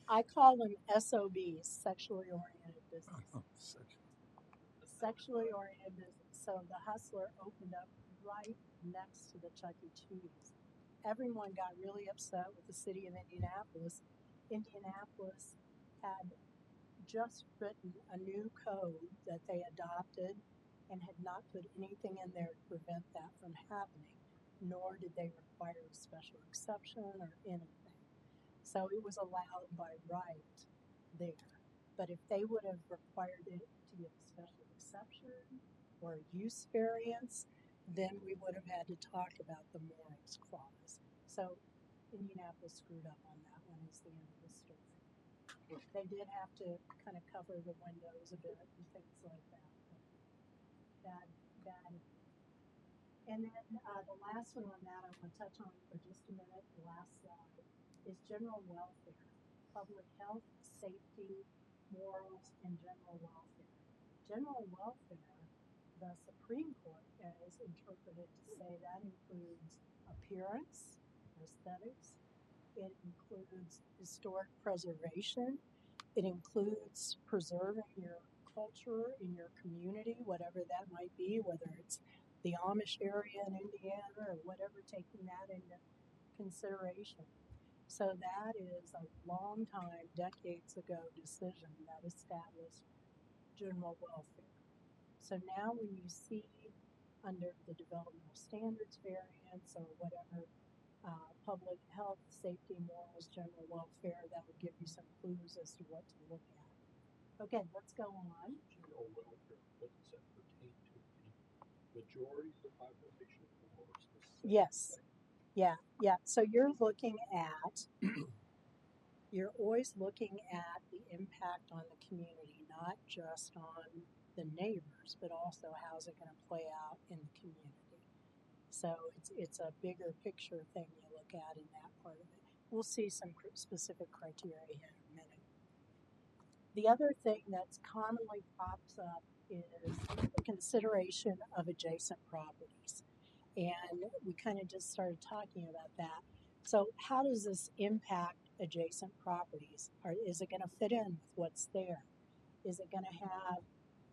I call them SOBs, sexually oriented business. Sexually oriented business. So the Hustler opened up right next to the Chuck E. Cheese. Everyone got really upset with the city of Indianapolis. Indianapolis had just written a new code that they adopted and had not put anything in there to prevent that from happening, nor did they require a special exception or anything. So it was allowed by right there. But if they would have required it to give a special exception or a use variance, then we would have had to talk about the morals clause. So Indianapolis screwed up on that one is the end of the story. They did have to kind of cover the windows a bit and things like that. But bad. And then the last one on that I want to touch on for just a minute, the last slide, is general welfare, public health, safety, morals, and general welfare. General welfare, the Supreme Court has interpreted to say that includes appearance, aesthetics, it includes historic preservation, it includes preserving your culture in your community, whatever that might be, whether it's the Amish area in Indiana or whatever, taking that into consideration. So that is a long time, decades ago decision that established general welfare. So now when you see under the developmental standards variance or whatever, public health, safety, morals, general welfare, that would give you some clues as to what to look at. Okay, let's go on. General welfare, what does that pertain to? The majority of the population or specific? Yes. Yeah. So you're looking at, you're always looking at the impact on the community, not just on the neighbors, but also how's it going to play out in the community. So it's a bigger picture thing you look at in that part of it. We'll see some specific criteria here in a minute. The other thing that's commonly pops up is the consideration of adjacent properties. And we kind of just started talking about that. So how does this impact adjacent properties? Is it going to fit in with what's there? Is it going to have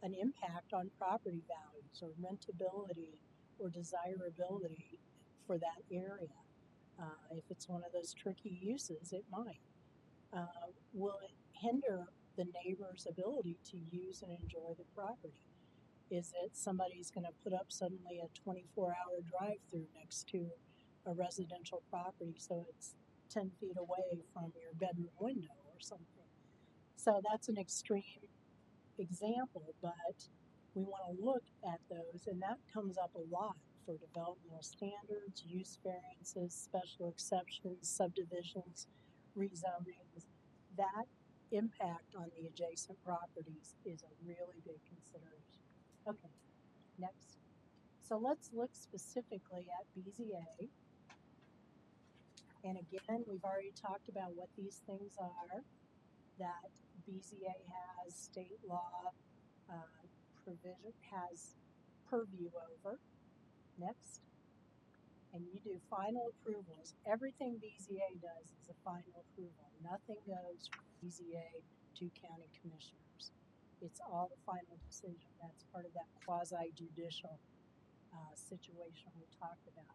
an impact on property values or rentability or desirability for that area? If it's one of those tricky uses, it might. Will it hinder the neighbor's ability to use and enjoy the property? Is it somebody's going to put up suddenly a 24-hour drive-through next to a residential property so it's 10 feet away from your bedroom window or something? So that's an extreme example, but we want to look at those, and that comes up a lot for developmental standards, use variances, special exceptions, subdivisions, rezonings. That impact on the adjacent properties is a really big consideration. Okay, next. So let's look specifically at BZA. And again, we've already talked about what these things are, that BZA has state law provision, has purview over. Next. And you do final approvals. Everything BZA does is a final approval. Nothing goes from BZA to county commissioners. It's all the final decision. That's part of that quasi-judicial situation we talked about.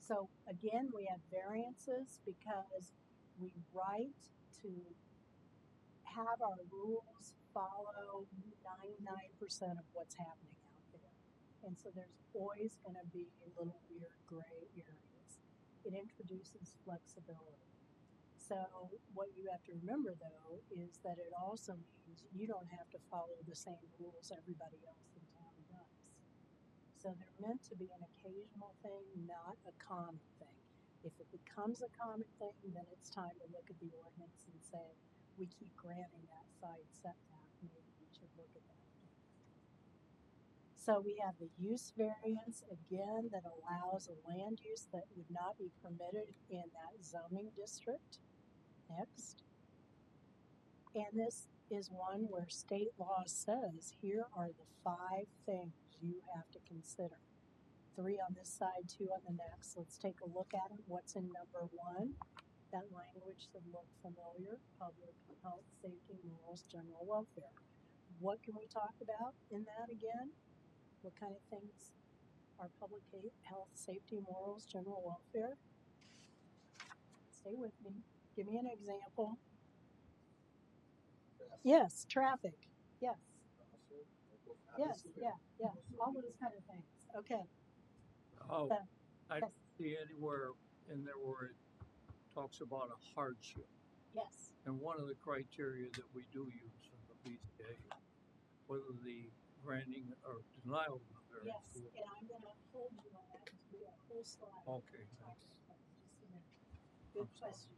So again, we have variances because we write to have our rules follow 99% of what's happening out there. And so there's always going to be little weird gray areas. It introduces flexibility. So what you have to remember though is that it also means you don't have to follow the same rules everybody else in town does. So they're meant to be an occasional thing, not a common thing. If it becomes a common thing, then it's time to look at the ordinance and say, we keep granting that side setback, maybe we should look at that again. So we have the use variance again that allows a land use that would not be permitted in that zoning district. Next. And this is one where state law says here are the 5 things you have to consider. 3 on this side, 2 on the next. Let's take a look at it. What's in number 1? That language should look familiar. Public health, safety, morals, general welfare. What can we talk about in that again? What kind of things are public health, safety, morals, general welfare? Stay with me. Give me an example. Yes, traffic. Yes. Yes, yeah. All those kind of things. Okay. Oh, The- I yes. see anywhere in there where it talks about a hardship. Yes. And one of the criteria that we do use in the BZA, whether the granting or denial of the variance. Yes, and I'm going to hold you on that because we got a whole slide. Okay. Just a minute. Good question.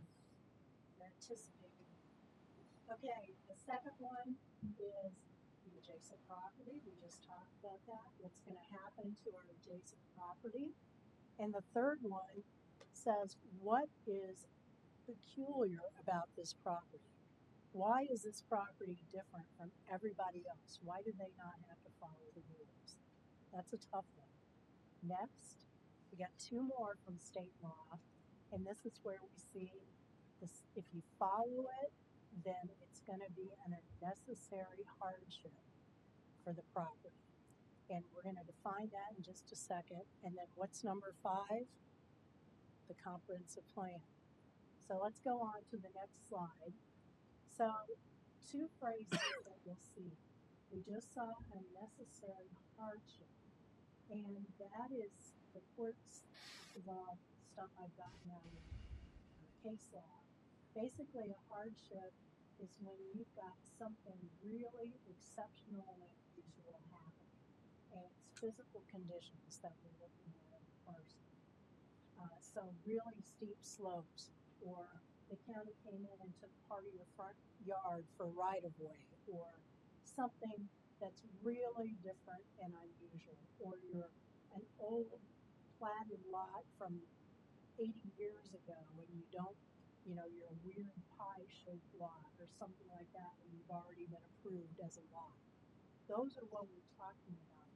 You're anticipating. Okay, the second one is the adjacent property. We just talked about that. What's going to happen to our adjacent property? And the third one says, what is peculiar about this property? Why is this property different from everybody else? Why do they not have to follow the rules? That's a tough one. Next, we got 2 more from state law, and this is where we see this. If you follow it, then it's going to be an unnecessary hardship for the property. And we're going to define that in just a second. And then what's number 5? The comprehensive plan. So let's go on to the next slide. So 2 phrases that you'll see. We just saw unnecessary hardship. And that is the court's, this is all stuff I've gotten out of case law. Basically, a hardship is when you've got something really exceptional and unusual happening. And it's physical conditions that we're looking at in the person. So really steep slopes, or the county came in and took part of your front yard for right-of-way, or something that's really different and unusual, or you're an old platted lot from 80 years ago and you don't, you're a weird pie-shaped lot or something like that and you've already been approved as a lot. Those are what we're talking about.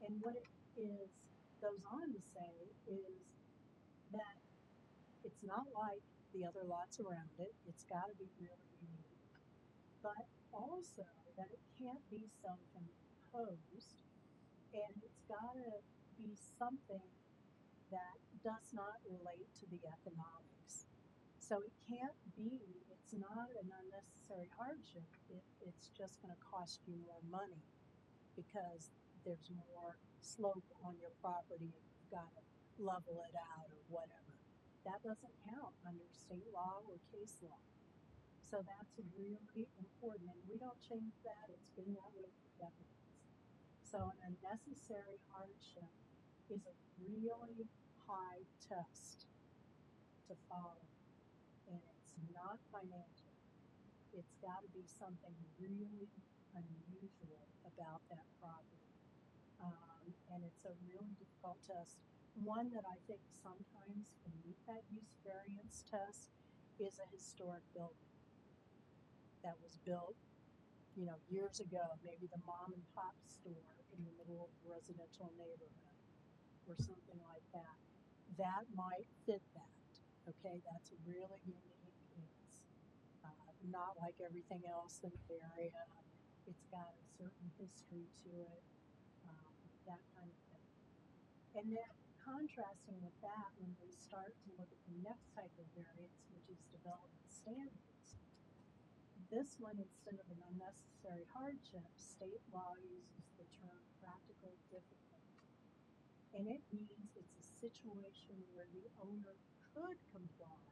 And what it goes on to say is that it's not like the the other lots around it. It's got to be really unique, but also that it can't be self-imposed, and it's got to be something that does not relate to the economics. So it can't be, it's not an unnecessary hardship if it's just going to cost you more money because there's more slope on your property and you've got to level it out or whatever. That doesn't count under state law or case law. So that's really important, and we don't change that. It's been that way for decades. So an unnecessary hardship is a really high test to follow, and it's not financial. It's got to be something really unusual about that property, and it's a really difficult test. One that I think sometimes can meet that use variance test is a historic building that was built, years ago, maybe the mom and pop store in the middle of a residential neighborhood or something like that. That might fit that. Okay, that's really unique. It's not like everything else in the area. It's got a certain history to it, that kind of thing. And then contrasting with that, when we start to look at the next type of variance, which is development standards, this one, instead of an unnecessary hardship, state law uses the term practical difficulty. And it means it's a situation where the owner could comply,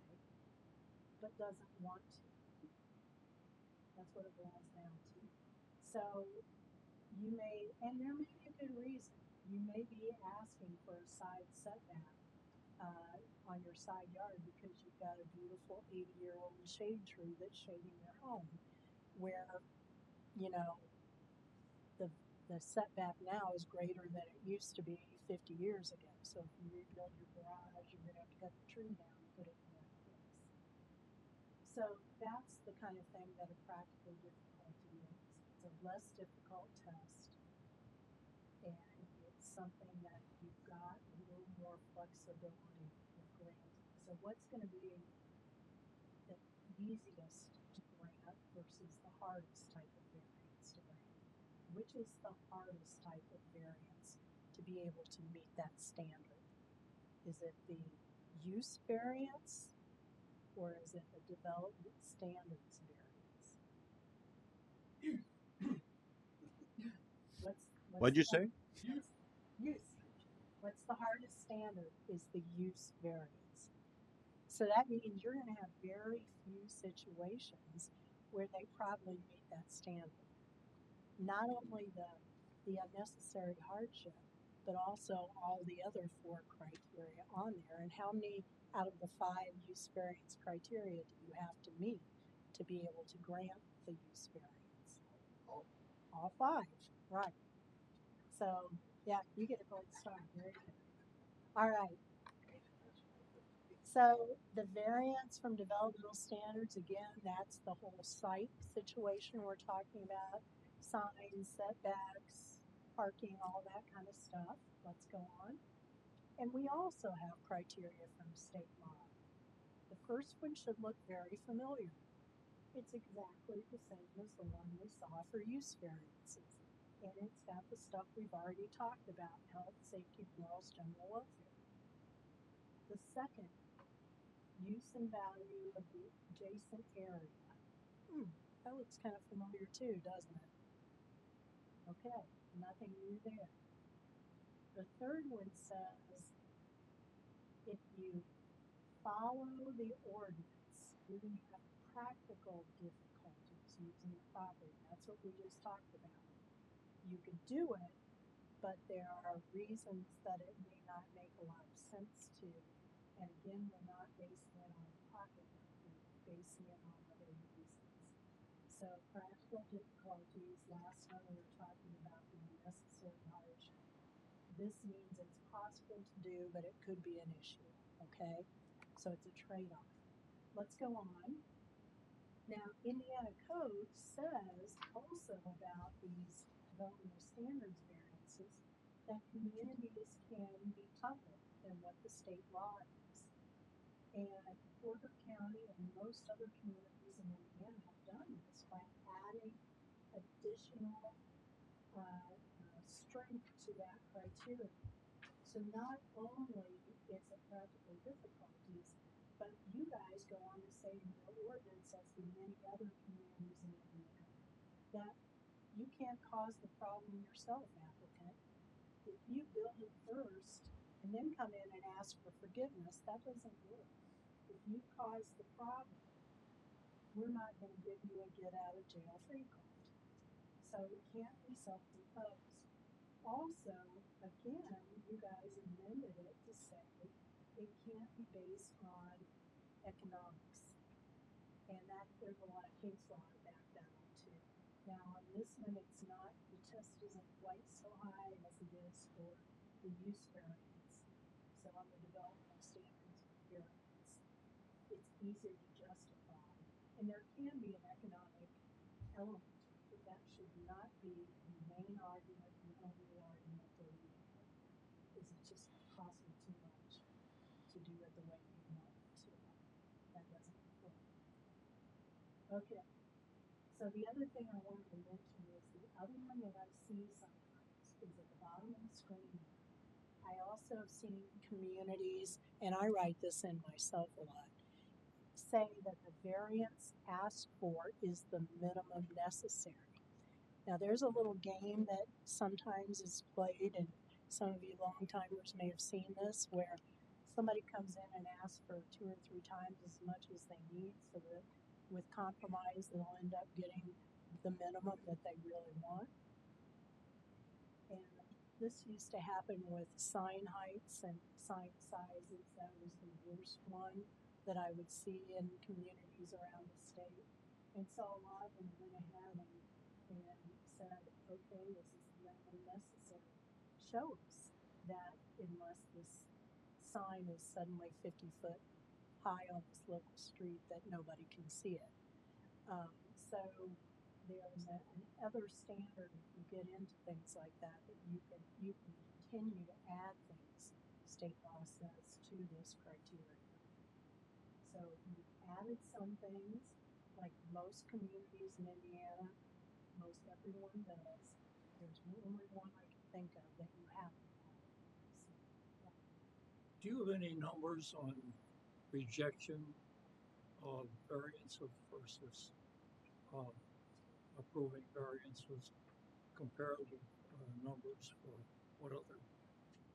but doesn't want to. That's what it boils down to. So you may, and there may be a good reason, you may be asking for a side setback on your side yard because you've got a beautiful 80-year-old shade tree that's shading your home, where, the setback now is greater than it used to be 50 years ago. So if you rebuild your garage, you're going to have to cut the tree down and put it in that place. So that's the kind of thing that a practical difficulty is. It's a less difficult test, and it's something that you've got a little more flexibility in granting. So what's going to be the easiest to grant versus the hardest type of variance to grant? Which is the hardest type of variance to be able to meet that standard? Is it the use variance, or is it the development standards variance? What'd you say? Use. What's the hardest standard is the use variance. So that means you're going to have very few situations where they probably meet that standard. Not only the unnecessary hardship, but also all the other 4 criteria on there. And how many out of the 5 use variance criteria do you have to meet to be able to grant the use variance? All 5, right. So, yeah, you get a gold star. Very good. All right. So the variance from developmental standards, again, that's the whole site situation we're talking about. Signs, setbacks, parking, all that kind of stuff. Let's go on. And we also have criteria from state law. The first one should look very familiar. It's exactly the same as the one we saw for use variances. And it's got the stuff we've already talked about: health, safety, morals, general welfare. The second, use and value of the adjacent area. That looks kind of familiar too, doesn't it? Okay, nothing new there. The third one says, if you follow the ordinance, you're going to have practical difficulties using the property. That's what we just talked about. You could do it, but there are reasons that it may not make a lot of sense to. And again, we're not basing it on pocketbook, we're basing it on other reasons. So practical difficulties, last time we were talking about the unnecessary hardship. This means it's possible to do, but it could be an issue, okay? So it's a trade-off. Let's go on. Now, Indiana Code says also about these developmental standards variances that communities can be tougher than what the state law is. And Porter County and most other communities in Indiana have done this by adding additional strength to that criteria. So not only is it practical difficulties, but you guys go on to say in your ordinance, as in many other communities in Indiana, that you can't cause the problem yourself, applicant. If you build it first and then come in and ask for forgiveness, that doesn't work. If you cause the problem, we're not going to give you a get out of jail free card. So it can't be self-imposed. Also, again, you guys amended it to say it can't be based on economics. And that there's a lot of case law to back that up too. Now on this one, it's not, the test isn't quite so high as it is for the use variance. So on the developmental standards variance, it's easier to justify. And there can be an economic element, but that should not be the main argument, the only argument that we have. Is it just cost me too much to do it the way you want it to? That doesn't work. Okay. So the other thing I wanted to mention is the other one that I see sometimes is at the bottom of the screen. I also have seen communities, and I write this in myself a lot, say that the variance asked for is the minimum necessary. Now there's a little game that sometimes is played, and some of you long timers may have seen this, where somebody comes in and asks for 2 or 3 times as much as they need, so that with compromise they'll end up getting the minimum that they really want. And this used to happen with sign heights and sign sizes. That was the worst one that I would see in communities around the state. And so a lot of them went ahead and said, okay, this is the minimum necessary. Show us that unless this sign is suddenly 50 foot high on this local street that nobody can see it. So there's another standard if you get into things like that you can continue to add things, state law says, to this criteria. So we've added some things, like most communities in Indiana, most everyone does. There's only one I can think of that you haven't added. So, yeah. Do you have any numbers on rejection of variances versus approving variances, comparative numbers for what other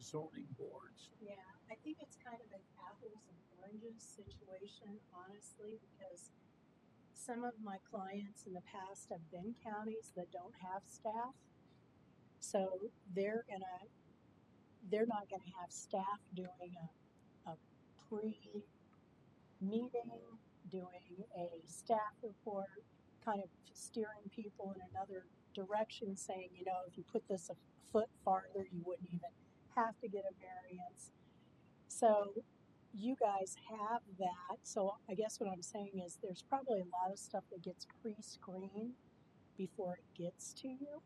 zoning boards? Yeah, I think it's kind of an apples and oranges situation, honestly, because some of my clients in the past have been counties that don't have staff. So they're not gonna have staff doing a pre-meeting, doing a staff report, kind of steering people in another direction, saying, you know, if you put this a foot farther, you wouldn't even have to get a variance. So you guys have that. So I guess what I'm saying is there's probably a lot of stuff that gets pre-screened before it gets to you.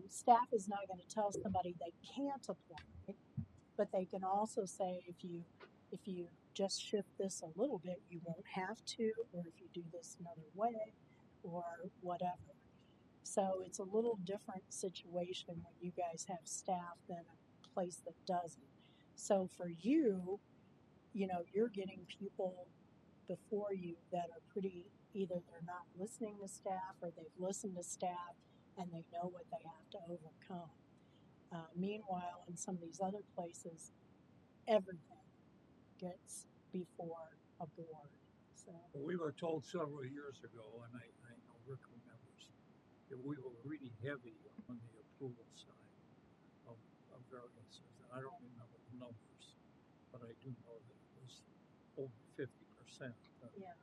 Staff is not going to tell somebody they can't apply, but they can also say if you just shift this a little bit, you won't have to, or if you do this another way, or whatever. So it's a little different situation when you guys have staff than a place that doesn't. So for you, you know, you're getting people before you that are pretty, either they're not listening to staff or they've listened to staff and they know what they have to overcome. Meanwhile, in some of these other places, everything gets before a board. So We were told several years ago, and I know Rick remembers, that we were really heavy on the approval side of variances. And I don't remember the numbers, but I do know that it was over 50%. yeah,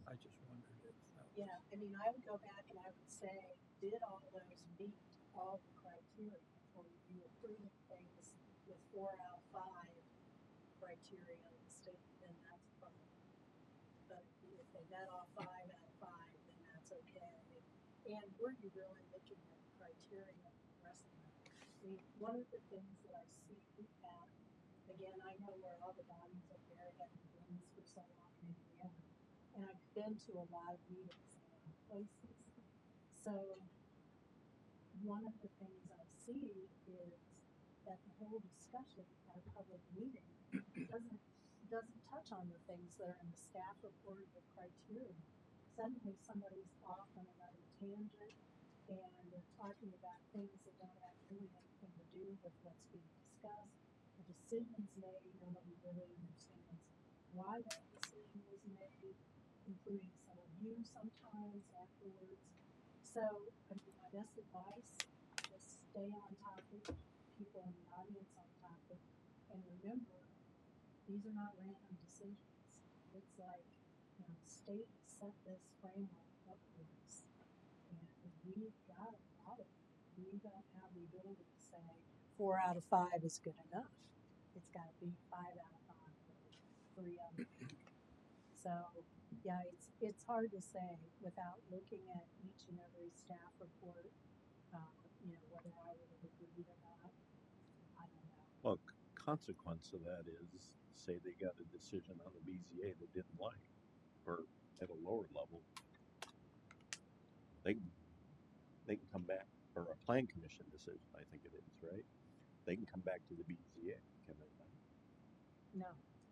I just wondered if that was. yeah. I mean, I would go back and I would say, did all those meet all the criteria, or you approving things with 4 out of 5 criteria in the state, then that's a problem. But if they met all 5 out of 5, then that's okay. And were you really looking at the criteria and the rest of them? I mean, one of the things that I see at, again, and I know where all the bodies are there have been doing this for so long in Indiana. And I've been to a lot of meetings in a lot of places. So one of the things I see is that the whole discussion at a public meeting doesn't touch on the things that are in the staff report or the criteria. Suddenly somebody's off on another tangent and they're talking about things that don't have really anything to do with what's being discussed. The decision's made, nobody really understands why that decision was made, including some of you sometimes afterwards. So, I mean, my best advice, just stay on topic, people in the audience on topic, and remember, these are not random decisions. It's like, you know, the state set this framework up for us, and we've got to follow it. We don't have the ability to say 4 out of 5 is good enough. It's got to be 5 out of 5 or 3 out of 5. So, yeah, it's hard to say without looking at each and every staff report. You know, whether I would have agreed or not, I don't know. Well, consequence of that is, say they got a decision on the BZA they didn't like, or at a lower level, they can come back, or a plan commission decision, I think it is, right? They can come back to the BZA, can they not? No,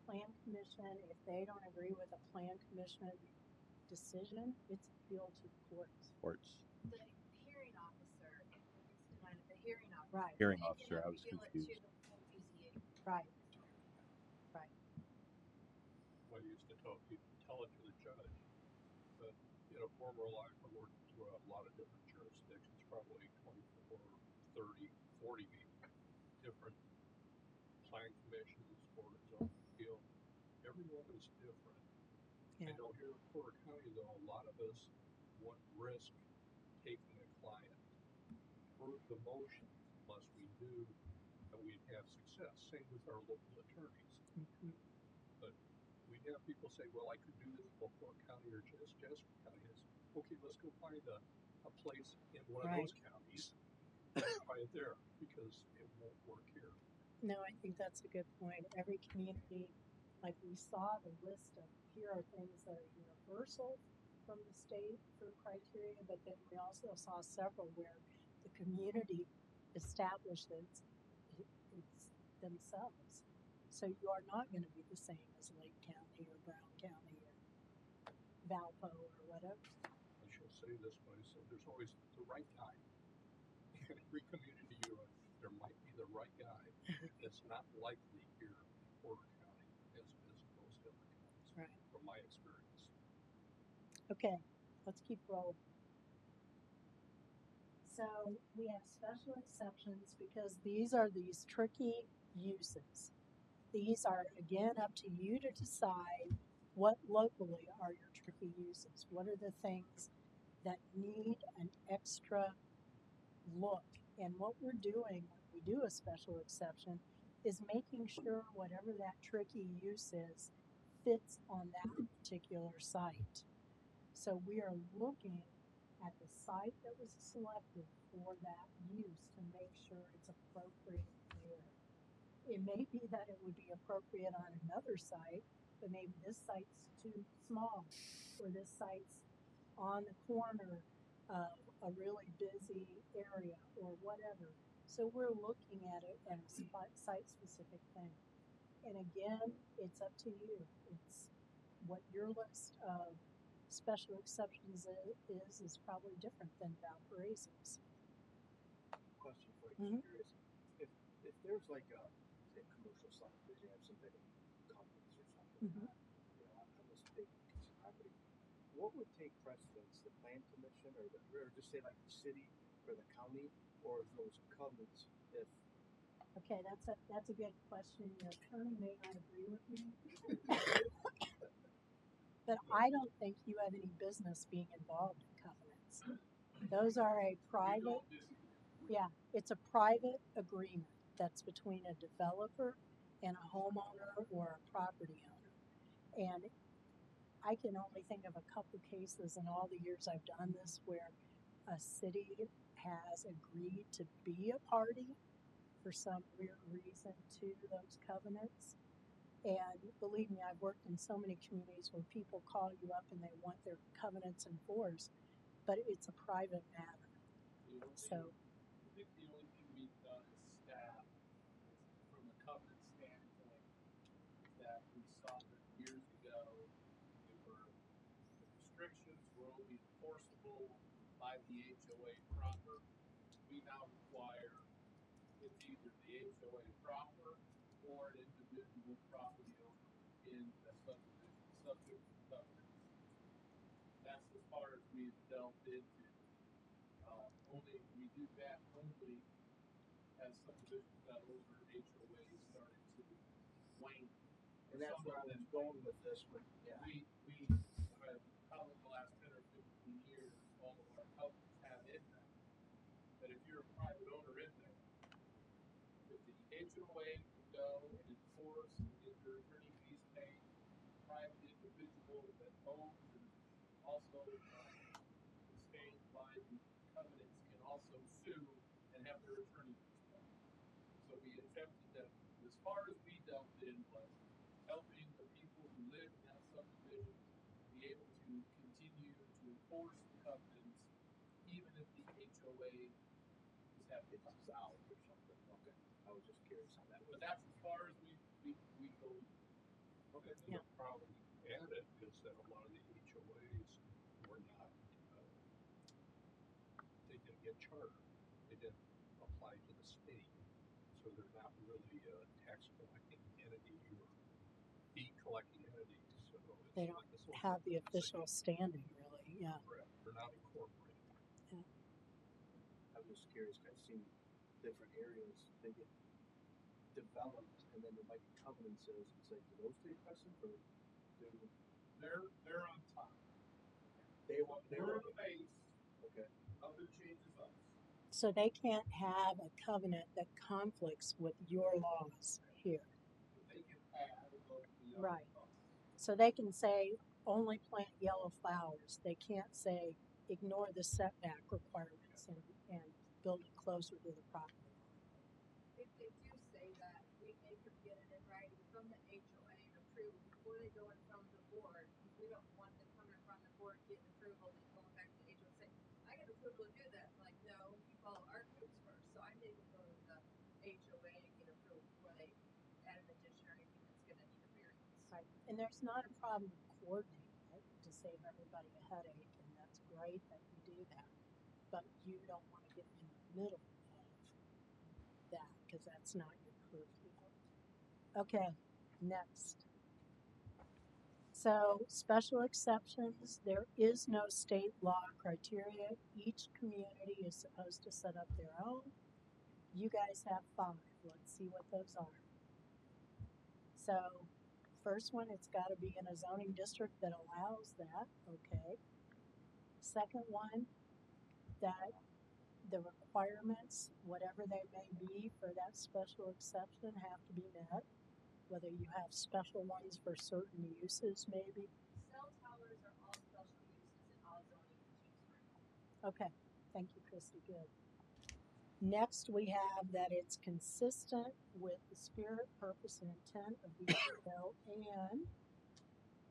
plan commission, if they don't agree with a plan commission decision, it's appealed to the courts. Courts. The hearing officer, if it's denied, the hearing officer. Right. Hearing They officer, can I was appeal it confused. to the BZA. Right. Right. I used to tell people, tell it to the judge. But in a former life, I worked through a lot of different jurisdictions, probably 24, 30, 40 different plan commissions, board of zone appeal. Everyone is different. Yeah. I know here in Porter County, though, a lot of us wouldn't risk taking a client through the motions unless we knew that we'd have success. Same with our local attorneys. Mm-hmm. But we have people say, well, I could do this in LaPorte County or Jasper County. It's, okay, let's go find a place in one of those counties. Try it there because it won't work here. No, I think that's a good point. Every community, like we saw the list of, here are things that are universal from the state for criteria, but then we also saw several where the community established it's themselves. So you are not going to be the same as Lake County or Brown County or Valpo or whatever. I shall say this way, so there's always the right guy. In every community you're in, there might be the right guy. It's not likely here in Porter County as it is in most other counties, Right. from my experience. Okay, let's keep rolling. So we have special exceptions because these are these tricky uses. These are, again, up to you to decide what locally are your tricky uses. What are the things that need an extra look? And what we're doing when we do a special exception is making sure whatever that tricky use is fits on that particular site. So we are looking at the site that was selected for that use to make sure it's appropriate there. It may be that it would be appropriate on another site, but maybe this site's too small, or this site's on the corner of a really busy area, or whatever. So we're looking at it as a site-specific thing. And again, it's up to you. It's what your list of special exceptions is probably different than Valparaiso's. Question for you, Mhm. curious. If there's like a, say, commercial subdivision, have some big companies or something, Mhm. you know, on this big piece of property, what would take precedence, the plan commission or just say like the city or the county, or those covenants? If Okay, that's a good question. Your attorney may not agree with me, but I don't think you have any business being involved in covenants. Those are a private, yeah, it's a private agreement that's between a developer and a homeowner or a property owner. And I can only think of a couple cases in all the years I've done this where a city has agreed to be a party for some weird reason to those covenants. And believe me, I've worked in so many communities where people call you up and they want their covenants enforced, but it's a private matter. So, I think the only thing we've done as staff from a covenant standpoint is that we saw that years ago the restrictions were only enforceable by the HOA proper. We now require it's either the HOA proper or an individual property owner in the subdivision subject to covenants. That's as far as we've delved into. Only we do that only as subdivisions got older, HOAs started to wane. And that's where I was going with this one. Yeah. We have probably the last 10 or 15 years, all of our covenants have in them that if you're a private owner in there, if the HOA can go and enforce and get your attorney fees paid, private individual that owns and also sustained by the covenants can also sue and have their attorney fees paid. So we attempted to, as far as we delved in, was helping the people who live in that subdivision be able to continue to enforce the covenants, even if the HOA is having It's out or something. Okay. I was just curious how that was. But that's as far as we go. Okay. Yeah. The problem added is that a lot of the HOAs were not, they didn't get chartered. They didn't apply to the state. So they're not really a tax collecting entity or fee collecting entity. So it's they don't like a social have the city. official standing, really. Yeah. Correct. They're not incorporated. Yeah. I was just curious. I've seen different areas they get developed, and then there might be covenants. It's like, do those take precedent, or do They're on top. they We're the base. Okay. Nothing changes us. So they can't have a covenant that conflicts with your laws here. They can add above the Right. So they can say only plant yellow flowers. They can't say ignore the setback requirements and build it closer to the property line. If they do say that, we make them get it in writing from the HOA and approval before they go in front of the board. Because we don't want them coming in front of the board, getting approval, and going back to the HOA saying, I got approval to do that. I'm like, no, you follow our codes first. So I make them go to the HOA and get approval before they add an addition or anything that's going to need a variance. Right. And there's not a problem coordinating it to save everybody a headache, and that's great that you do that. But you don't want to get in the middle of that because that's not your purview. Okay, next. So, special exceptions, there is no state law criteria. Each community is supposed to set up their own. You guys have 5. Let's see what those are. So, first one, it's got to be in a zoning district that allows that. Okay. Second one, that the requirements, whatever they may be for that special exception, have to be met. Whether you have special ones for certain uses, maybe. Cell towers are all special uses in all zoning districts. Okay, thank you, Christy. Good. Next, we have that it's consistent with the spirit, purpose, and intent of the bill. And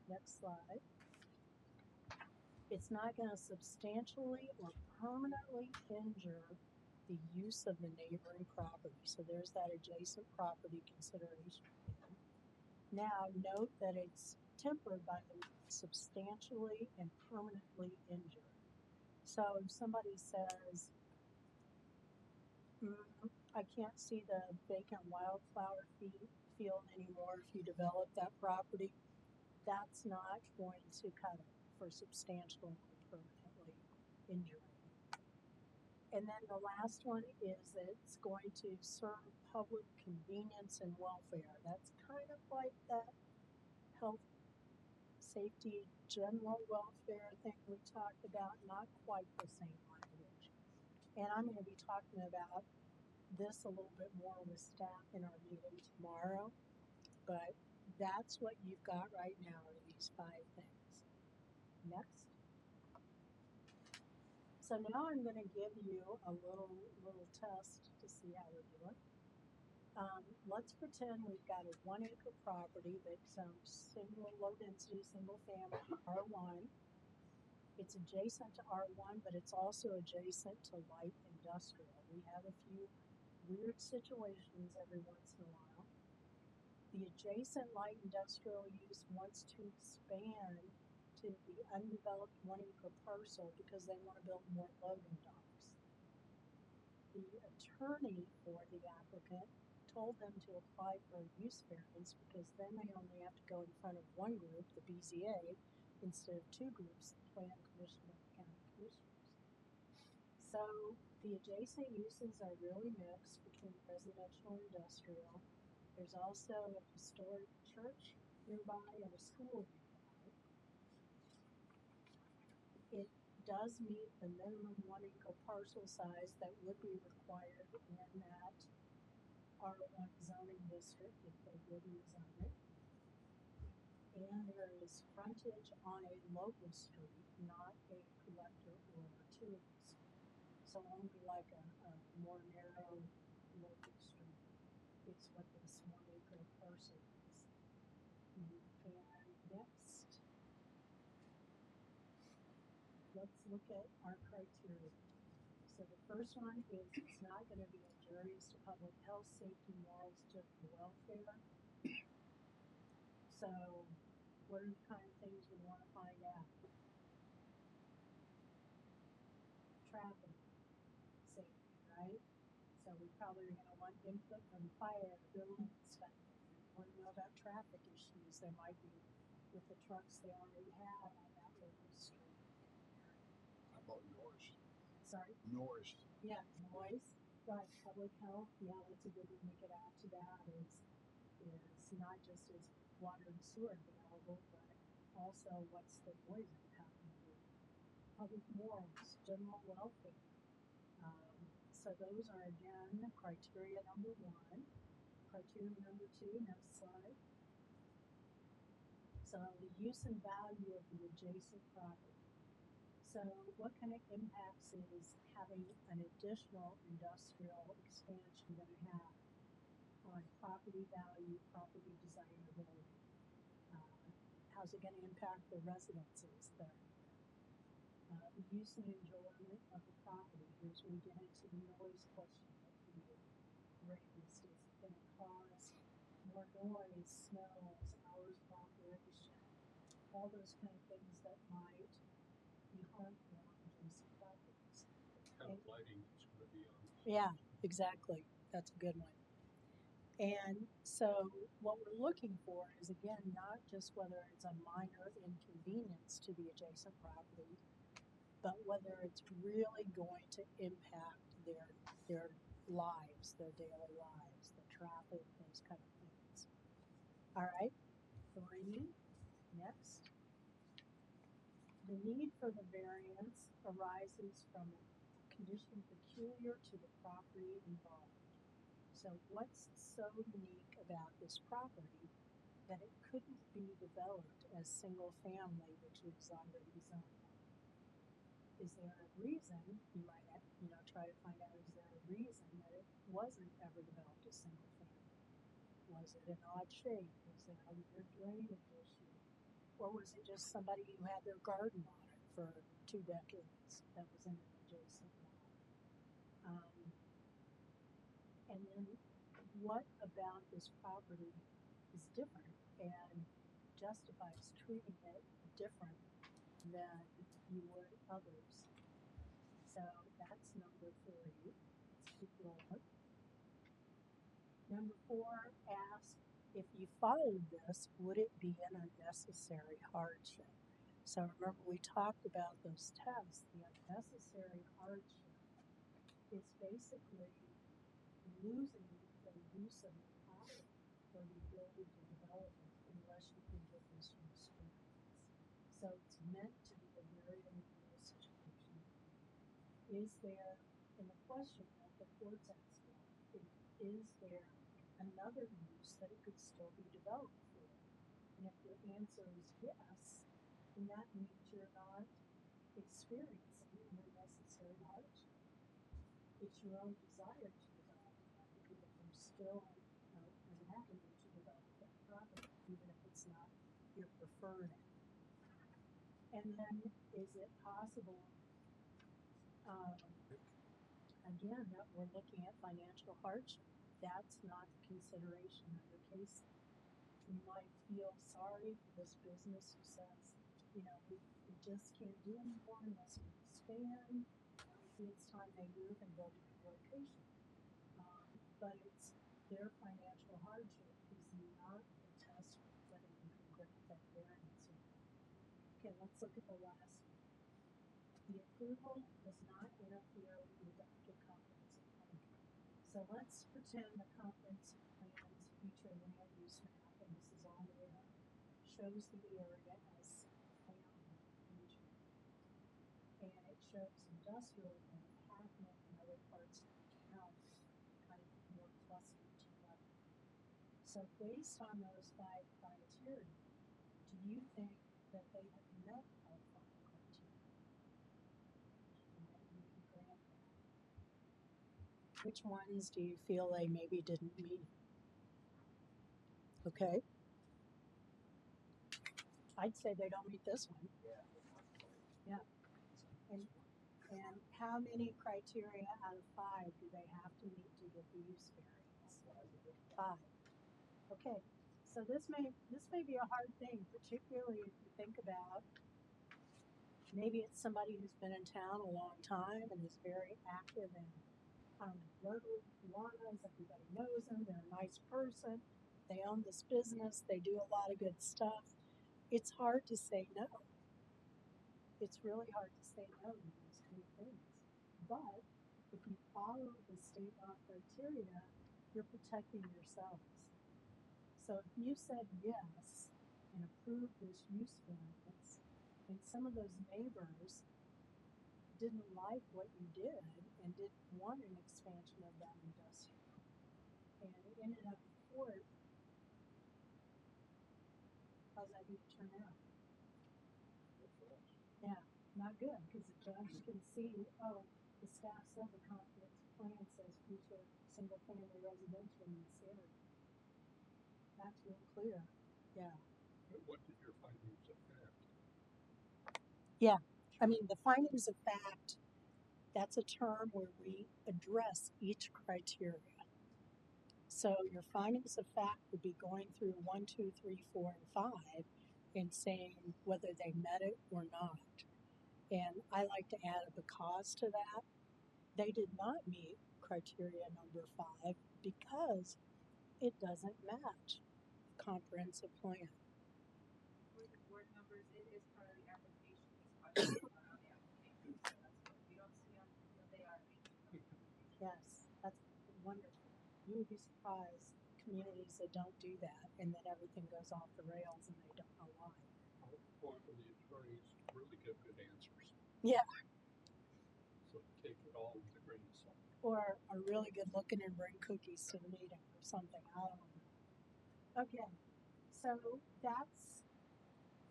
next slide. It's not going to substantially or permanently injure the use of the neighboring property. So there's that adjacent property consideration again. Now, note that it's tempered by the word substantially and permanently injure. So if somebody says, I can't see the vacant wildflower field anymore if you develop that property, that's not going to cut it for substantial or permanently injuring. And then the last one is that it's going to serve public convenience and welfare. That's kind of like that health, safety, general welfare thing we talked about, not quite the same language. And I'm going to be talking about this a little bit more with staff in our meeting tomorrow, but that's what you've got right now are these 5 things. Next. So now I'm going to give you a little test to see how we're doing. Let's pretend we've got a 1 acre property that's single, low density, single family, R1. It's adjacent to R1, but it's also adjacent to light industrial. We have a few weird situations every once in a while. The adjacent light industrial use wants to expand to the undeveloped 1 acre parcel because they want to build more loading docks. The attorney for the applicant told them to apply for a use variance because then they only have to go in front of one group, the BZA, instead of two groups, the Plan Commission and the County Commissioners. So the adjacent uses are really mixed between residential and industrial. There's also a historic church nearby and a school nearby. It does meet the minimum 1 acre parcel size that would be required in that R1 zoning district if they did rezone it. And there is frontage on a local street, not a collector or gratuity street. So only like a more narrow local street is what this 1 acre parcel is. And next, let's look at our criteria. So the first one is it's not going to be injurious to public health, safety, morals, general welfare. So what are the kind of things we want to find out? Traffic safety, right? So we probably are going to want input from fire, building inspector. We want to know about traffic issues there might be with the trucks they already have on that local street. How about noise? Sorry? Noise. Yeah, noise. Right, public health. Yeah, that's a good one to get out to that is not just is water and sewer available, but also what's the noise impact going to be. Public morals, general welfare. So those are again criteria number 1. Criteria number 2, next slide. So the use and value of the adjacent property. So what kind of impacts is having an additional industrial expansion going to have on property value, property desirability? How's it going to impact the residences that are there? The use and enjoyment of the property. Here's where we get into the noise question that you raised. Is it going to cause more noise, smells, hours of operation, all those kind of things that might be harmful on adjacent properties? What kind of lighting is going to be on? Yeah, exactly. That's a good one. And so what we're looking for is, again, not just whether it's a minor inconvenience to the adjacent property, but whether it's really going to impact their lives, their daily lives, the traffic, those kind of things. All right, 3, next. The need for the variance arises from a condition peculiar to the property involved. So what's so unique about this property that it couldn't be developed as single family, which is already zoned? Is there a reason, you might try to find out, is there a reason that it wasn't ever developed as single family? Was it an odd shape? Was there a weird drainage issue? Or was it just somebody who had their garden on it for 2 decades that was in an adjacent lot? And then what about this property is different and justifies treating it different than you would others? So that's number 3. Let's keep rolling. Number 4 asks, if you followed this, would it be an unnecessary hardship? So remember we talked about those tests. The unnecessary hardship is basically losing the use of the property or the ability to develop it unless you can get this use variance. So it's meant to be a very unusual situation. Is there, and the question that the court's asking, is there another use that it could still be developed for? And if your answer is yes, then that means you're not experiencing an unnecessary hardship. It's your own desire to develop the property, but there's still prefer it. And then, is it possible, again, that we're looking at financial hardship? That's not the consideration under case. We might feel sorry for this business who says, we just can't do anymore unless we expand. Maybe it's time they move and build a new location. But it's their financial hardship is not the test for whether you can grant that variance or not. Okay, let's look at the last one. The approval does not interfere with the adopted comprehensive plan. So let's pretend the comprehensive plan's future land use map, and this is all made up, shows the area as single-family region. And it shows industrial growth happening in other parts of the county, kind of more clustered together. So based on those 5 criteria, do you think that they have met all 5 criteria? And that you can grant that? Which ones do you feel they maybe didn't meet? Okay. I'd say they don't meet this one. Yeah. And how many criteria out of 5 do they have to meet to get the use variance? 5. Okay. So this may be a hard thing, particularly if you think about maybe it's somebody who's been in town a long time and is very active in Rotary Kiwanis. Everybody knows them. They're a nice person. They own this business. They do a lot of good stuff. It's hard to say no. It's really hard to say no to these 3 things. But if you follow the state law criteria, you're protecting yourselves. So if you said yes and approved this use variance, and some of those neighbors didn't like what you did and didn't want an expansion of that industrial, and it ended up in court, how's that going to turn out? Yeah, not good, because the judge can see, oh, the staff said the comprehensive plan says future single-family residential in this area. That's real clear. Yeah. What did your findings of fact? Yeah, I mean, the findings of fact, that's a term where we address each criteria. So your findings of fact would be going through 1, 2, 3, 4, and 5 and saying whether they met it or not. And I like to add a because to that. They did not meet criteria number 5 because it doesn't match the comprehensive plan. For the board members, it is part of the application. These questions are on the application, so that's what you don't see them, but they are answered. Yes, that's wonderful. You would be surprised communities that don't do that, and then everything goes off the rails and they don't know why. Or the attorneys really give good answers. Yeah. So take it all with a grain of salt. Or are really good looking and bring cookies to the meeting or something. I don't know. Okay, so that's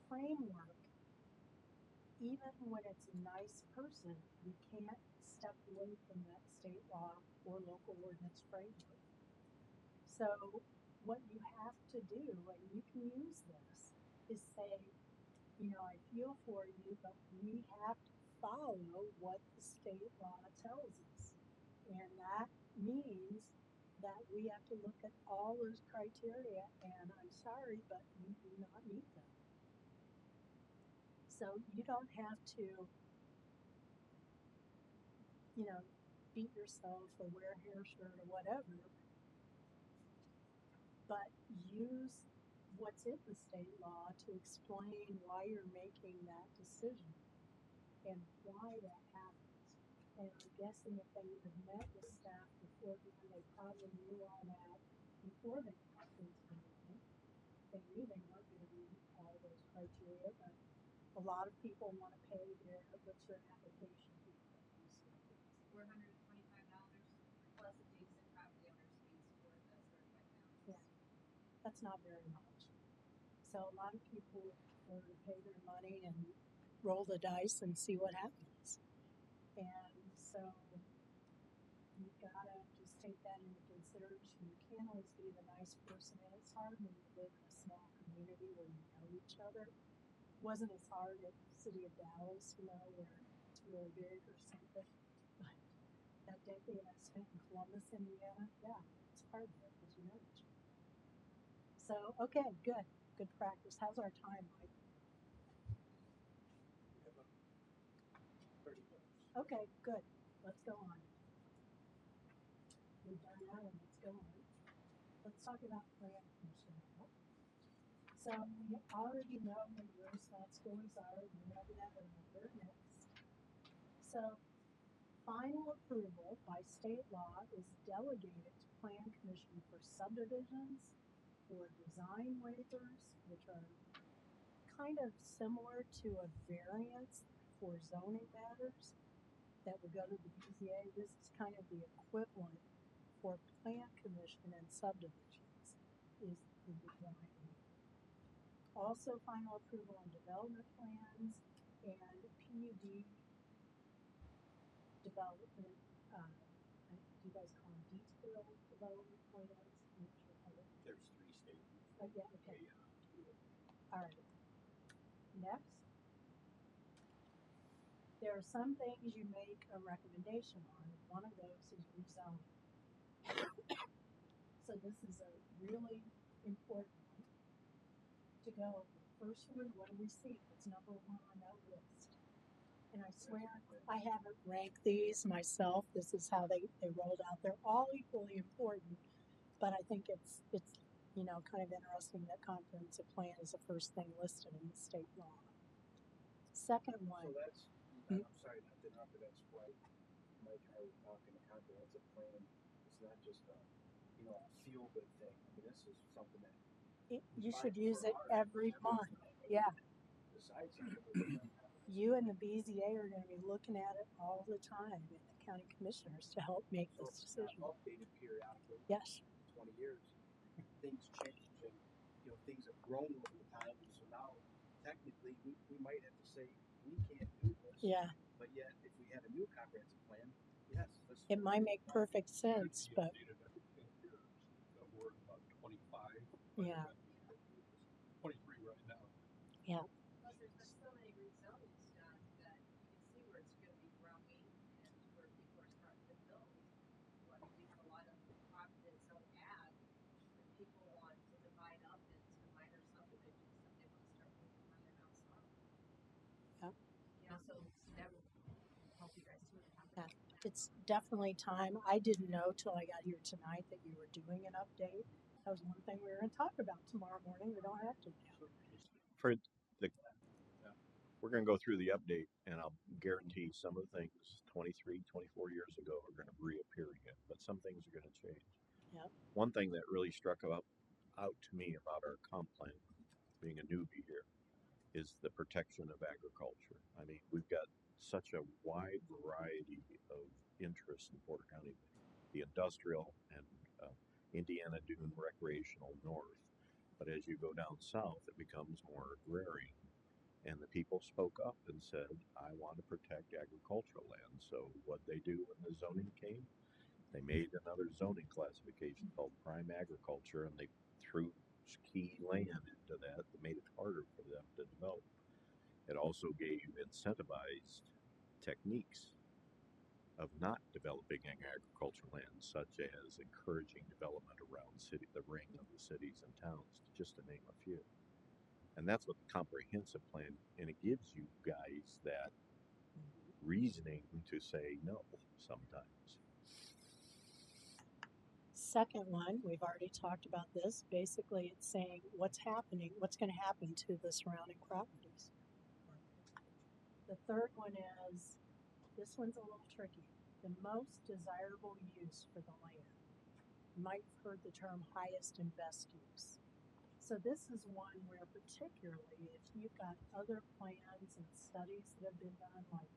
framework. Even when it's a nice person, you can't step away from that state law or local ordinance framework. So what you have to do, and you can use this, is say, I feel for you, but we have to follow what the state law tells us. And that means that we have to look at all those criteria, and I'm sorry, but you do not meet them. So you don't have to, beat yourself or wear a hair shirt or whatever, but use what's in the state law to explain why you're making that decision and why that happens. And I'm guessing if they would have met with staff beforehand, they probably knew all that before they walked into the meeting. They knew they weren't going to meet all those criteria, but a lot of people want to pay what's your application fee for the use of the fees? $425 plus adjacent property owner's fees for the certified balance. Yeah, that's not very much. So a lot of people would prefer to pay their money and roll the dice and see what happens. And so you've got to just take that into consideration. You can't always be the nice person, and it's hard when you live in a small community where you know each other. Wasn't as hard at City of Dallas, you know, where it's really big or something. But that decade I spent in Columbus, Indiana, yeah, it's hard there because you know each other. So, okay, good. Good practice. How's our time, Mike? We have 30 minutes. Okay, good. Let's go on. We've done that and let's go on. Let's talk about plan commission now. So we already know what your SNAP scores are. We know that another next. So final approval by state law is delegated to plan commission for subdivisions or design waivers, which are kind of similar to a variance for zoning matters that would go to the BZA. This is kind of the equivalent for plan commission and subdivisions is the design waiver. Also final approval on development plans and PUD development, do you guys call them detailed development plans? I'm not sure how to. There's 3 stages. Yeah, okay. All right. Next. There are some things you make a recommendation on. One of those is rezoning. So this is a really important one to go. First one, what do we see? What's number 1 on that list? And I swear I haven't ranked these myself. This is how they rolled out. They're all equally important, but I think it's you know, kind of interesting that comprehensive plan is the first thing listed in the state law. Second one. So that's, I'm sorry not to interrupt, but that's why Mike and I were talking. A comprehensive plan is not just a, you know, a feel good thing. I mean, this is something that You should use it every month. Yeah. Besides something you and the BZA are going to be looking at it all the time, and the county commissioners to help make so this decision. updated periodically. Yes. 20 years, things change, and you know things have grown over the time. And so now, technically, we might have to say we can't do this. Yeah. But yet, if we had a new comprehensive plan, yes, it might make perfect sense, but every 10 years. So we're at about 25. Yeah. 23 right now. Yeah. Plus, there's been so many rezonings done that you can see where it's going to be growing and where people are starting to build. What we have a lot of property that's zoned ag that people want to divide up into minor subdivisions that they want to start moving further down south. Yep. You know, so that would help you guys too. Yeah. It's definitely time. I didn't know till I got here tonight that you were doing an update. That was one thing we were going to talk about tomorrow morning. We don't have to now. For the, we're going to go through the update, and I'll guarantee some of the things 23, 24 years ago are going to reappear again, but some things are going to change. Yep. One thing that really struck out to me about our comp plan, being a newbie here, is the protection of agriculture. I mean, we've got such a wide variety of interests in Porter County, the industrial and Indiana Dune recreational north. But as you go down south, it becomes more agrarian. And the people spoke up and said, I want to protect agricultural land. So what they do when the zoning came, they made another zoning classification called prime agriculture, and they threw key land into that that made it harder for them to develop. It also gave incentivized techniques of not developing agricultural land, such as encouraging development around the ring of the cities and towns, just to name a few. And that's what the comprehensive plan, and it gives you guys that reasoning to say no sometimes. Second one, we've already talked about this. Basically, it's saying what's happening, what's going to happen to the surrounding properties. The third one is, this one's a little tricky, the most desirable use for the land. You might have heard the term highest and best use. So this is one where particularly if you've got other plans and studies that have been done, like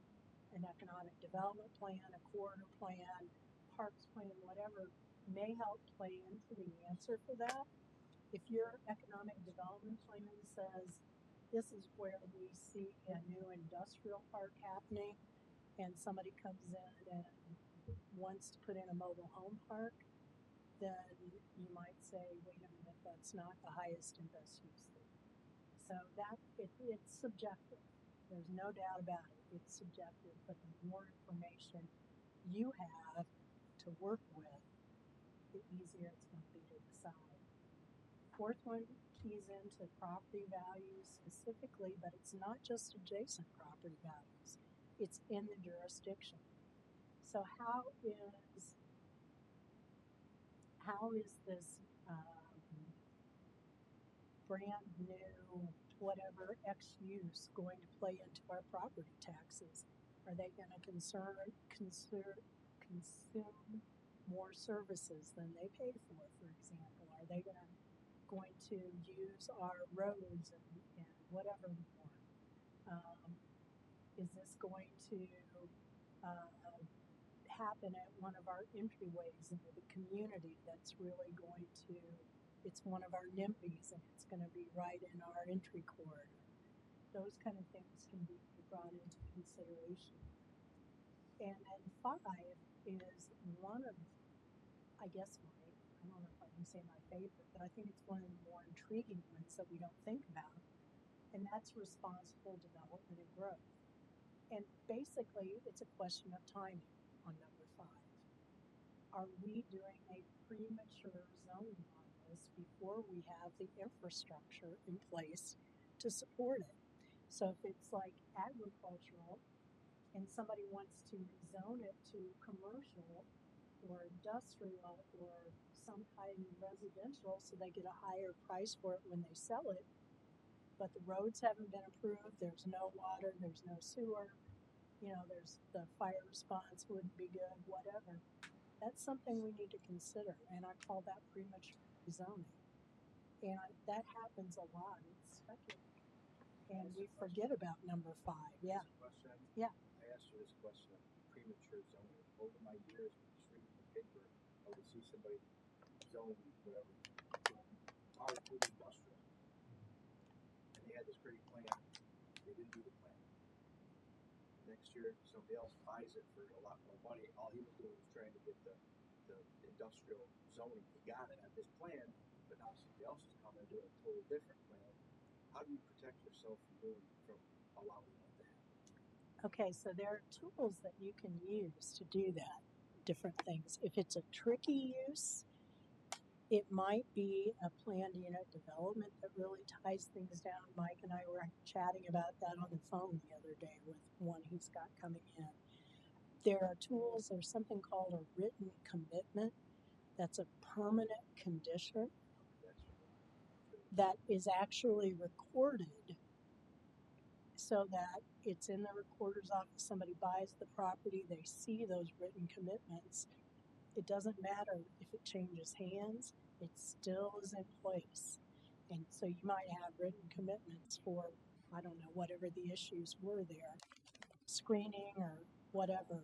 an economic development plan, a corridor plan, parks plan, whatever, may help play into the answer for that. If your economic development plan says this is where we see a new industrial park happening and somebody comes in and wants to put in a mobile home park, then you might say, wait a minute, that's not the highest and best use there. So it's subjective. There's no doubt about it. It's subjective, but the more information you have to work with, the easier it's going to be to decide. Fourth one keys into property values specifically, but it's not just adjacent property values. It's in the jurisdiction. So how is this brand new whatever X use going to play into our property taxes? Are they going to consume more services than they pay for example? Are they going to use our roads and whatever more? Is this going to happen at one of our entryways into the community that's really going to, it's one of our NIMBYs and it's going to be right in our entry corridor? Those kind of things can be brought into consideration. And then 5 is one of, I guess, I don't know if I can say my favorite, but I think it's one of the more intriguing ones that we don't think about, and that's responsible development and growth. And basically, it's a question of timing on number 5. Are we doing a premature zoning on this before we have the infrastructure in place to support it? So if it's like agricultural and somebody wants to rezone it to commercial or industrial or some kind of residential so they get a higher price for it when they sell it, but the roads haven't been approved, there's no water, there's no sewer, there's the fire response wouldn't be good, whatever. That's something we need to consider, and I call that premature zoning. And that happens a lot. It's speculative. And we forget about number 5. Yeah. Yeah. I asked you this question of premature zoning. Over my years, just reading the paper, I would see somebody zone whatever, power food industrial. And they had this great plan. They didn't do the plan. Next year, somebody else buys it for a lot more money. All he was doing was trying to get the industrial zoning. He got it at this plan, but now somebody else is coming and doing a totally different plan. How do you protect yourself from allowing that to happen? Okay, so there are tools that you can use to do that, different things. If it's a tricky use, it might be a planned unit development that really ties things down. Mike and I were chatting about that on the phone the other day with one he's got coming in. There are tools, there's something called a written commitment. That's a permanent condition that is actually recorded so that it's in the recorder's office. Somebody buys the property, they see those written commitments. It doesn't matter if it changes hands, it still is in place. And so you might have written commitments for, I don't know, whatever the issues were there, screening or whatever,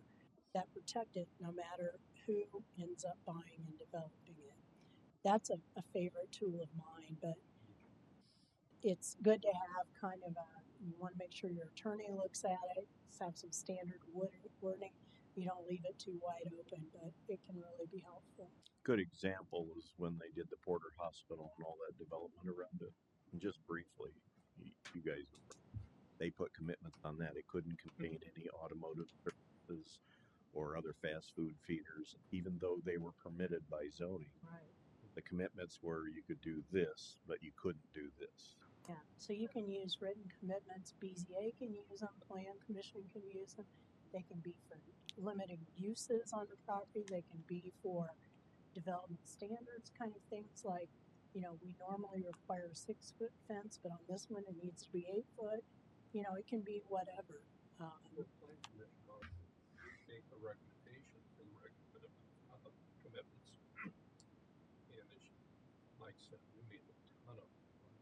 that protect it no matter who ends up buying and developing it. That's a favorite tool of mine, but it's good to have kind of you want to make sure your attorney looks at it, have some standard wording. You don't leave it too wide open, but it can really be helpful. Good example was when they did the Porter Hospital and all that development around it. And just briefly, you guys, they put commitments on that. It couldn't contain any automotive services or other fast food feeders, even though they were permitted by zoning. Right. The commitments were you could do this, but you couldn't do this. Yeah, so you can use written commitments. BZA can use them. Plan Commission can use them. They can be for limiting uses on the property. They can be for development standards kind of things like, we normally require a 6-foot fence, but on this one it needs to be 8 foot. It can be whatever. The plan commission ought to make a recommendation for the commitments. And as Mike said, we made a ton of them on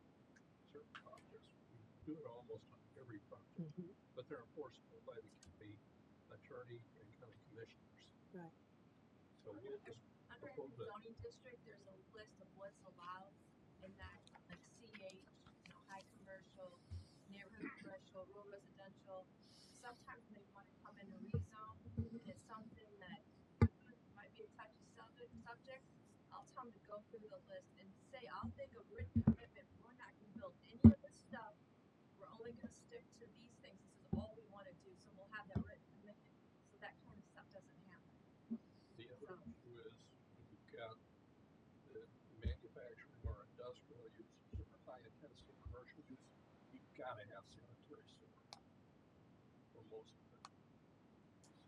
certain projects. We do it almost on every project, but they're enforceable by the county attorney and county commissioners. Right. So we'll just under propose the that. zoning district, there's a list of what's allowed in that, like CH, high commercial, neighborhood commercial, rural residential. Sometimes when they want to come in and rezone, and it's something that might be a touchy subject, I'll tell them to go through the list and say, I'll make a written commitment. We're not going to build any of this stuff gotta have sanitary sewer for most of it.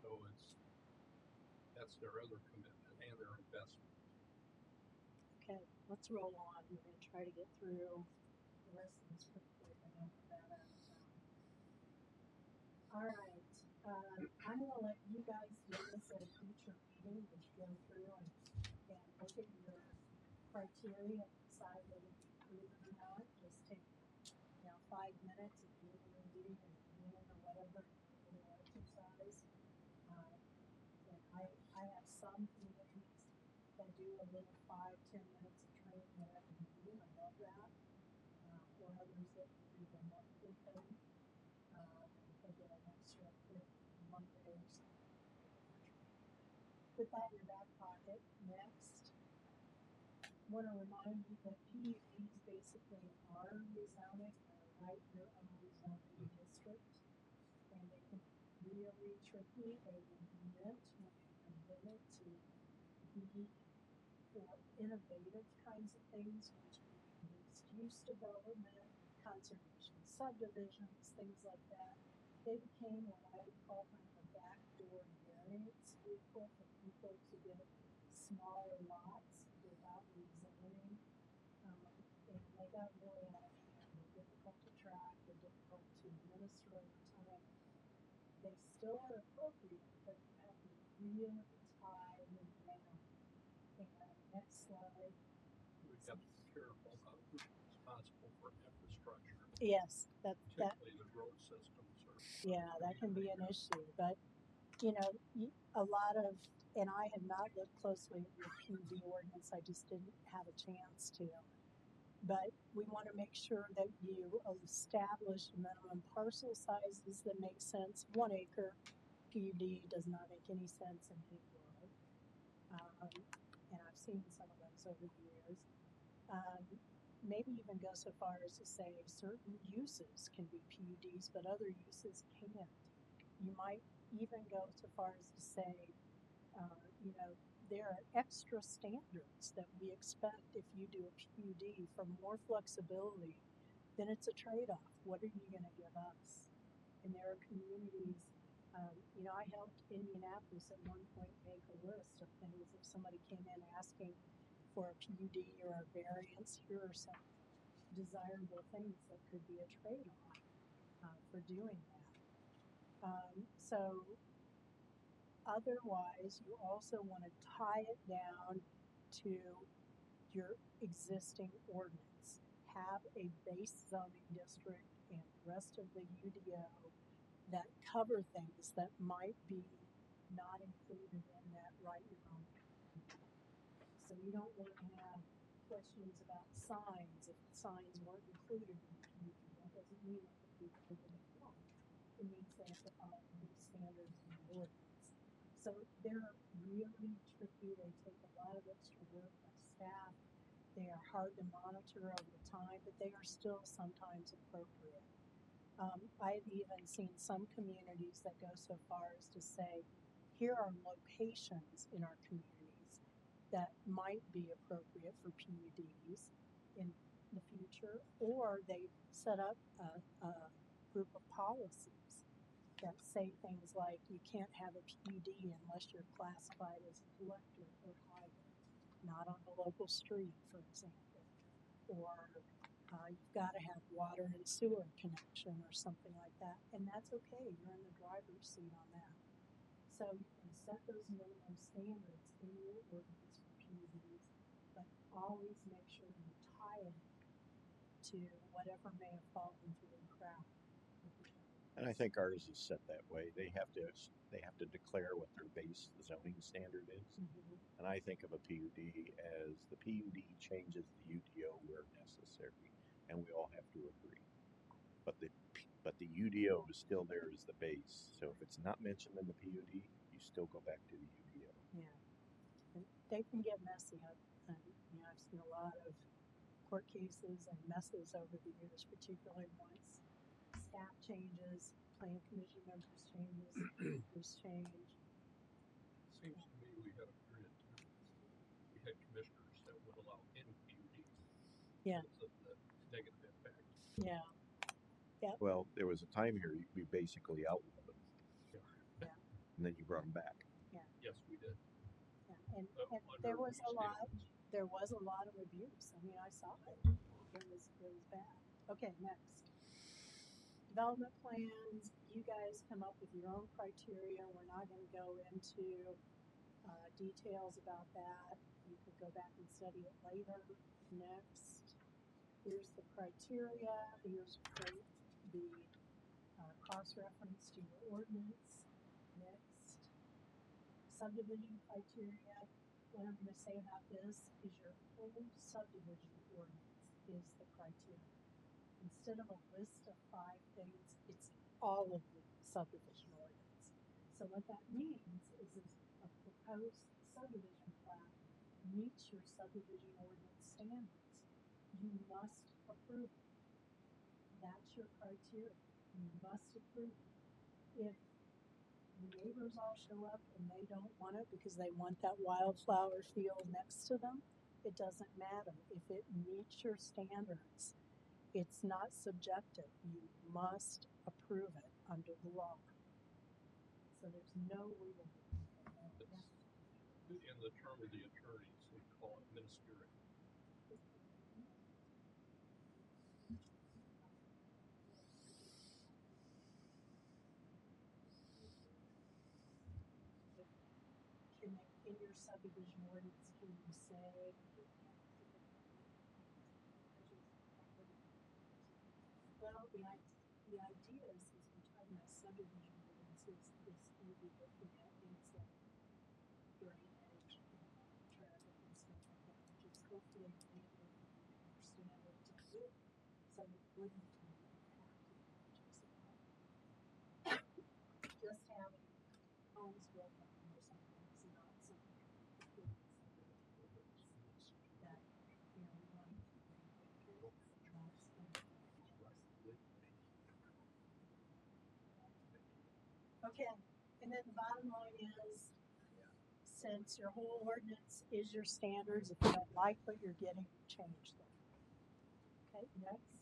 So that's their other commitment and their investment. Okay, let's roll on. We're going to try to get through the rest of this pretty quick. I know we're about out of time. All right. I'm going to let you guys do this at a future meeting as you go through and look at your criteria and decide whether you approve it or not. Just take 5 minutes at the end of the meeting or the beginning or whatever, a little exercise. And I have some communities that do a little 5-10 minutes of training at every meeting. I love that. Or others that will do the monthly thing. They get an extra Monday or something. Put that in your back pocket. Next, I want to remind you that PUDs basically are rezoning or write your own zoning district, and they can be really tricky. They were meant when they were invented to be for innovative kinds of things, which would be mixed-use development, conservation subdivisions, things like that. They became what I would call kind of a backdoor variance vehicle for people to get smaller lots without rezoning. And they got really out of hand. They're difficult to track, they're difficult to administer over time. They still are appropriate, but you have to really tie them down. And next slide. We've got to be careful about who's responsible for infrastructure. Yes, Particularly the road systems. That can be an issue. But a lot of, and I have not looked closely at your PUD ordinance. I just didn't have a chance to. But we want to make sure that you establish minimum parcel sizes that make sense. 1 acre PUD does not make any sense in any world. And I've seen some of those over the years. Maybe even go so far as to say certain uses can be PUDs, but other uses can't. You might even go so far as to say, there are extra standards that we expect if you do a PUD for more flexibility. Then it's a trade-off. What are you going to give us? And there are communities. I helped Indianapolis at one point make a list of things. If somebody came in asking for a PUD or a variance, here are some desirable things that could be a trade-off for doing that. So otherwise, you also want to tie it down to your existing ordinance. Have a base zoning district and the rest of the UDO that cover things that might be not included in that right your own. So you don't want to have questions about signs if signs weren't included in the PUD. That doesn't mean they can be included in one. It means they have to follow new standards in the ordinance. So they're really tricky. They take a lot of extra work by staff. They are hard to monitor over time, but they are still sometimes appropriate. I've even seen some communities that go so far as to say, here are locations in our communities that might be appropriate for PUDs in the future, or they set up a group of policies that say things like you can't have a PUD unless you're classified as a collector or highway, not on the local street, for example, or you've got to have water and sewer connection or something like that, and that's okay. You're in the driver's seat on that. So you can set those minimum standards in your ordinance for PUDs, but always make sure you tie it to whatever may have fallen through the crack. And I think ours is set that way. They have to declare what their base zoning standard is. Mm-hmm. And I think of a PUD as the PUD changes the UDO where necessary, and we all have to agree. But the UDO is still there as the base. So if it's not mentioned in the PUD, you still go back to the UDO. Yeah, and they can get messy. I've seen a lot of court cases and messes over the years, particularly once staff changes, plan commission members changes, members change. Seems to me we had a period of time we had commissioners that would allow any PUD Yeah. because of the negative impact. Yeah. Yep. Well, there was a time here we basically outlawed them, Yeah. and then you brought them back. Yes, we did. Yeah. And Under there was a lot. standards. There was a lot of abuse. I mean, I saw it. It was bad. Okay, next. Development plans. You guys come up with your own criteria. We're not going to go into details about that. You can go back and study it later. Next. Here's the criteria. Here's the cross-reference to your ordinance. Next. Subdivision criteria. What I'm going to say about this is your whole subdivision ordinance is the criteria. Instead of a list of 5 things, it's all of the subdivision ordinance. So what that means is if a proposed subdivision plat meets your subdivision ordinance standards, you must approve it. That's your criteria. You must approve it. If the neighbors all show up and they don't want it because they want that wildflower field next to them, it doesn't matter. If it meets your standards, it's not subjective. You must approve it under the law. So there's no wiggle room. In the term of the attorneys, they call it ministerial. In your subdivision ordinance, can you say, well, the idea is since we're talking about subdivision ordinances, is going to be looking at things like drainage and traffic and stuff like that, which is hopefully later you understand what to do. So it wouldn't be impacted just about just having homes built on or something is not something that that you know we want to keep in trust and okay, and then the bottom line is, since your whole ordinance is your standards, if you don't like what you're getting, change them. Okay, next.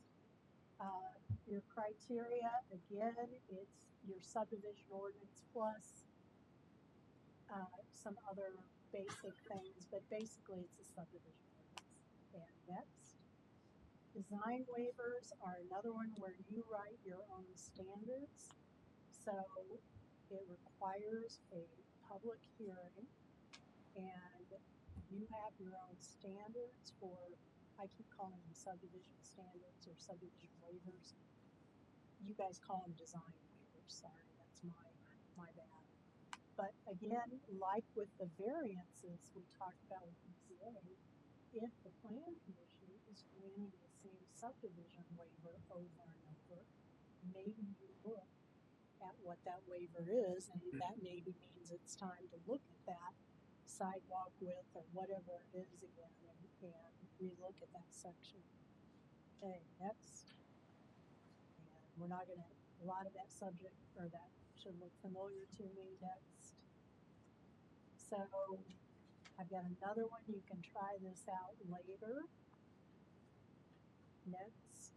Your criteria, again, it's your subdivision ordinance plus some other basic things, but basically it's a subdivision ordinance. And next. Design waivers are another one where you write your own standards. So it requires a public hearing, and you have your own standards for, I keep calling them subdivision standards or subdivision waivers. You guys call them design waivers, sorry, that's my bad. But again, like with the variances we talked about with BZA, if the plan commission is granting the same subdivision waiver over and over, maybe you look at what that waiver is, and that maybe means it's time to look at that sidewalk width or whatever it is again and relook at that section. Okay, next. And we're not going to, a lot of that subject or that should look familiar to me. Next. So I've got another one. You can try this out later. Next.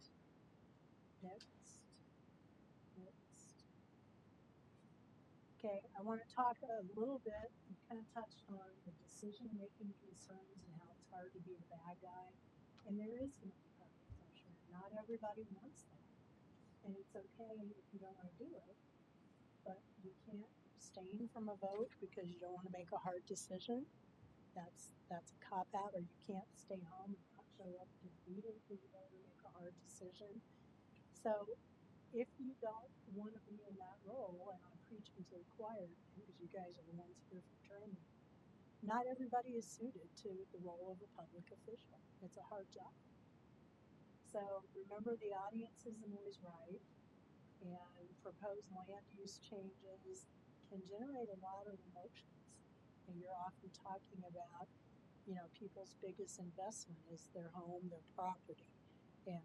Okay, I want to talk a little bit, you kind of touched on the decision-making concerns and how it's hard to be the bad guy. And there is going to be public pressure. Not everybody wants that. And it's okay if you don't want to do it, but you can't abstain from a vote because you don't want to make a hard decision. That's a cop-out, or you can't stay home and not show up to the meeting because you don't want to make a hard decision. So if you don't want to be in that role, and I'm preaching to the choir because you guys are the ones here for training, not everybody is suited to the role of a public official. It's a hard job. So remember, the audience isn't always right, and proposed land use changes can generate a lot of emotions. And you're often talking about, you know, people's biggest investment is their home, their property, and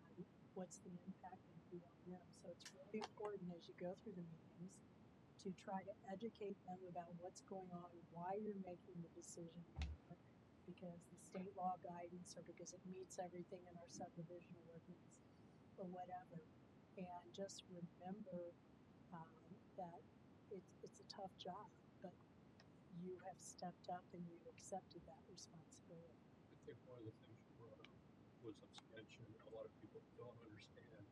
what's the impact going to be on them. So it's really important as you go through the meetings to try to educate them about what's going on, why you're making the decision, because the state law guidance or because it meets everything in our subdivision ordinance or whatever. And just remember that it's a tough job, but you have stepped up and you accepted that responsibility. I think one of the things you brought up was abstention. A lot of people don't understand.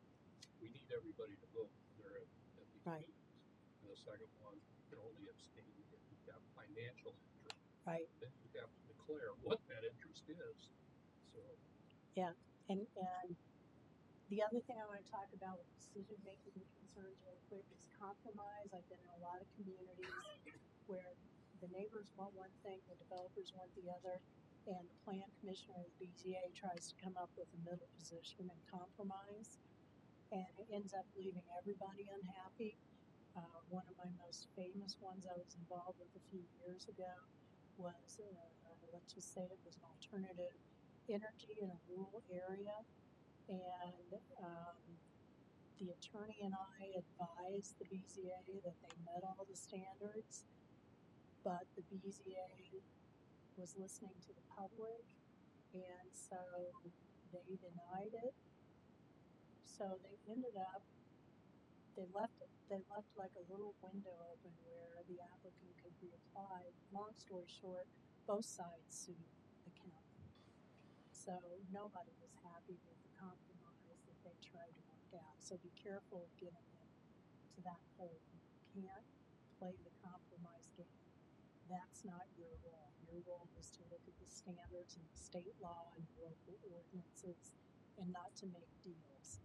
We need everybody to vote when they're at these Right. meetings. And the second one, you can only abstain if you have financial interest. Right. Then you have to declare what that interest is. So Yeah. And the other thing I want to talk about with decision making concerns real quick is compromise. I've been in a lot of communities where the neighbors want one thing, the developers want the other, and the plan commissioner or the BZA tries to come up with a middle position and compromise, and it ends up leaving everybody unhappy. One of my most famous ones I was involved with a few years ago was, let's just say it was an alternative energy in a rural area, and the attorney and I advised the BZA that they met all the standards, but the BZA was listening to the public, and so they denied it. So they ended up, they left like a little window open where the applicant could reapply. Long story short, both sides sued the county. So nobody was happy with the compromise that they tried to work out. So be careful of getting into that hole. You can't play the compromise game. That's not your role. Your role is to look at the standards and the state law and the local ordinances and not to make deals.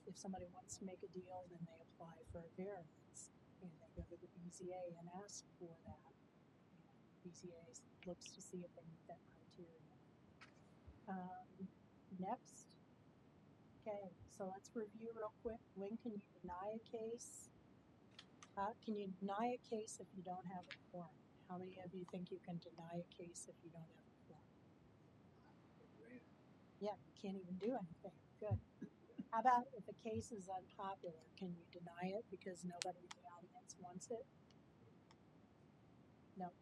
If somebody wants to make a deal, then they apply for a variance and they go to the BZA and ask for that. And BZA looks to see if they meet that criteria. Next. Okay, so let's review real quick. When can you deny a case? Can you deny a case if you don't have a quorum? How many of you think you can deny a case if you don't have a quorum? Yeah, you can't even do anything. Good. How about if a case is unpopular? Can you deny it because nobody in the audience wants it? No.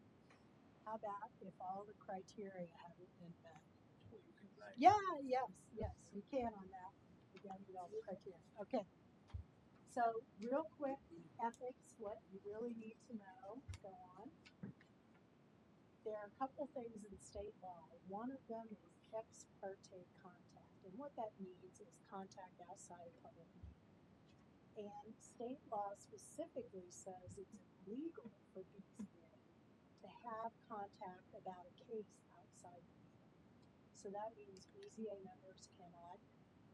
How about if all the criteria haven't been met? Yeah, yes, you can on that one. You gotta meet all the criteria. Okay. So real quick, ethics, what you really need to know. Go on. There are a couple things in state law. One of them is ex parte contact. And what that means is contact outside of public meeting. And state law specifically says it's illegal for BZA to have contact about a case outside the meeting. So that means BZA members cannot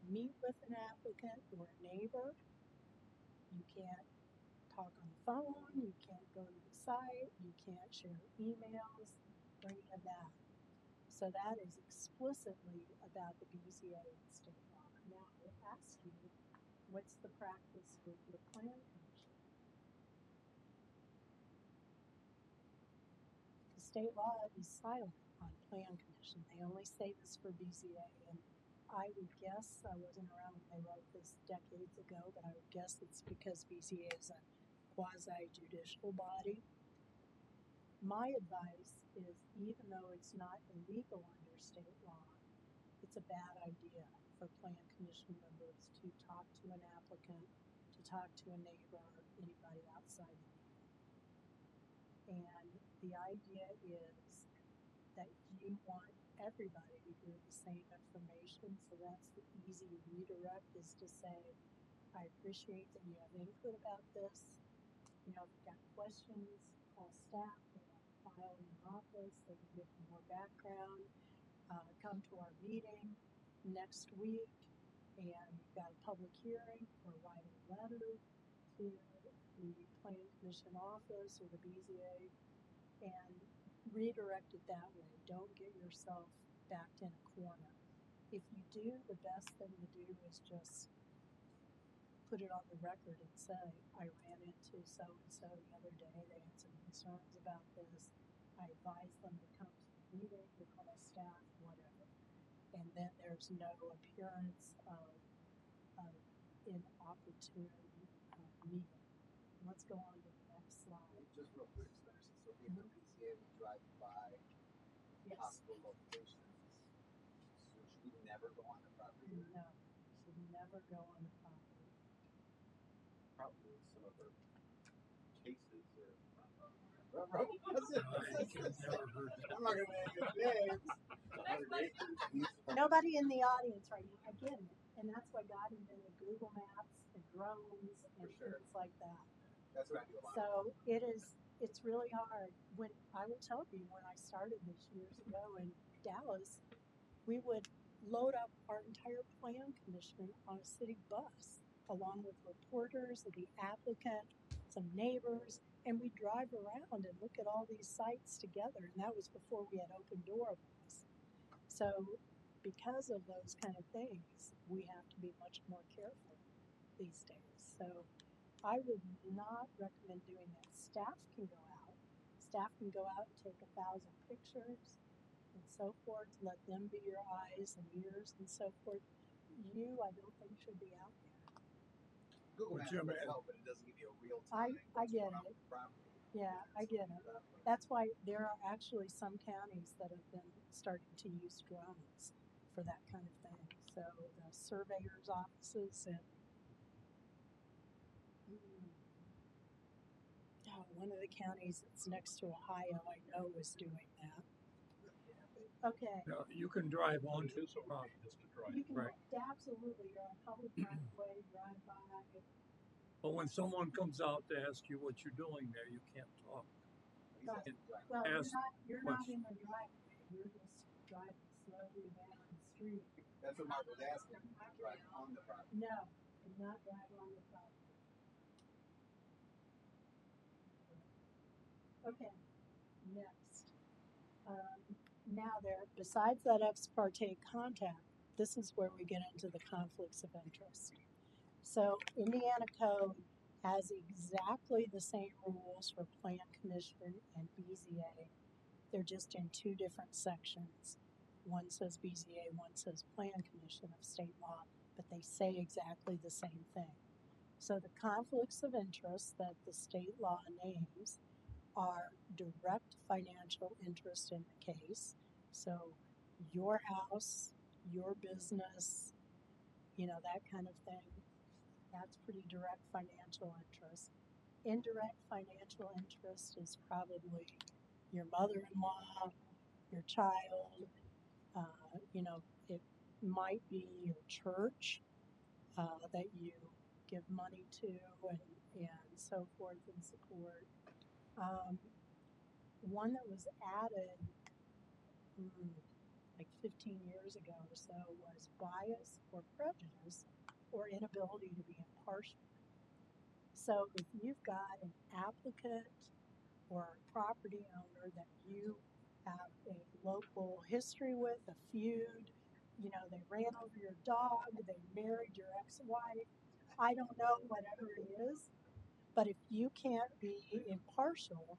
meet with an applicant or a neighbor. You can't talk on the phone, you can't go to the site, you can't share emails, or any of that. So that is explicitly about the BZA and state law. Now I ask you, what's the practice with your plan commission? The state law is silent on plan commission. They only say this for BZA, and I would guess, I wasn't around when they wrote this decades ago, but I would guess it's because BZA is a quasi-judicial body. My advice is, even though it's not illegal under state law, it's a bad idea for plan commission members to talk to an applicant, to talk to a neighbor, anybody outside the meeting. And the idea is that you want everybody to hear the same information, so that's the easy redirect, is to say, I appreciate that you have input about this. You know, if you've got questions, call staff, they have a file in your office, they can give you more background. Come to our meeting next week, and we've got a public hearing, or write a letter to the Plan Commission office or the BZA, and redirect it that way. Don't get yourself backed in a corner. If you do, the best thing to do is just put it on the record and say, I ran into so-and-so the other day, they had some concerns about this, I advised them to come to the meeting, to call staff, whatever. And then there's no appearance of inopportune meeting. Let's go on to the next slide. Just real quick, Spencer, so if the BZA was driving by possible locations, so should we never go on the property? No, should never go on the property. rubber cases or rubber. I'm not gonna name names. Nobody in the audience right now. I get it, and that's why God invented Google Maps and drones and things like that. That's what I do a lot. So it is. It's really hard. When I will tell you, when I started this years ago in Dallas, we would load up our entire plan commission on a city bus, along with reporters and the applicant, some neighbors, and we'd drive around and look at all these sites together. And that was before we had open door laws. So because of those kind of things, we have to be much more careful these days. So I would not recommend doing that. Staff can go out. Staff can go out and take 1,000 pictures and so forth. Let them be your eyes and ears and so forth. You, I don't think, should be out there. Google Maps does help, but it doesn't give you a real time. I get it. Yeah, I get it. That's why there are actually some counties that have been starting to use drones for that kind of thing. So the surveyors' offices and one of the counties that's next to Ohio, I know, is doing that. Okay. No, you can drive on to It is okay just to drive. You can Right. absolutely. You're on public driveway, drive by. But when someone comes out to ask you what you're doing there, you can't talk. Well, Ask you're not in questions. the driveway. You're just driving slowly down the street. That's what Mark was asking. Drive on the property. No, do not drive on the property. Okay, next. Now besides that ex parte contact, this is where we get into the conflicts of interest. So Indiana Code has exactly the same rules for Plan Commission and BZA. They're just in two different sections. One says BZA, one says Plan Commission of state law, but they say exactly the same thing. So the conflicts of interest that the state law names are direct financial interest in the case. So your house, your business, that kind of thing. That's pretty direct financial interest. Indirect financial interest is probably your mother-in-law, your child, it might be your church that you give money to and so forth and support. One that was added like 15 years ago or so was bias or prejudice or inability to be impartial. So if you've got an applicant or a property owner that you have a local history with, a feud, they ran over your dog, they married your ex-wife, I don't know, whatever it is, but if you can't be impartial,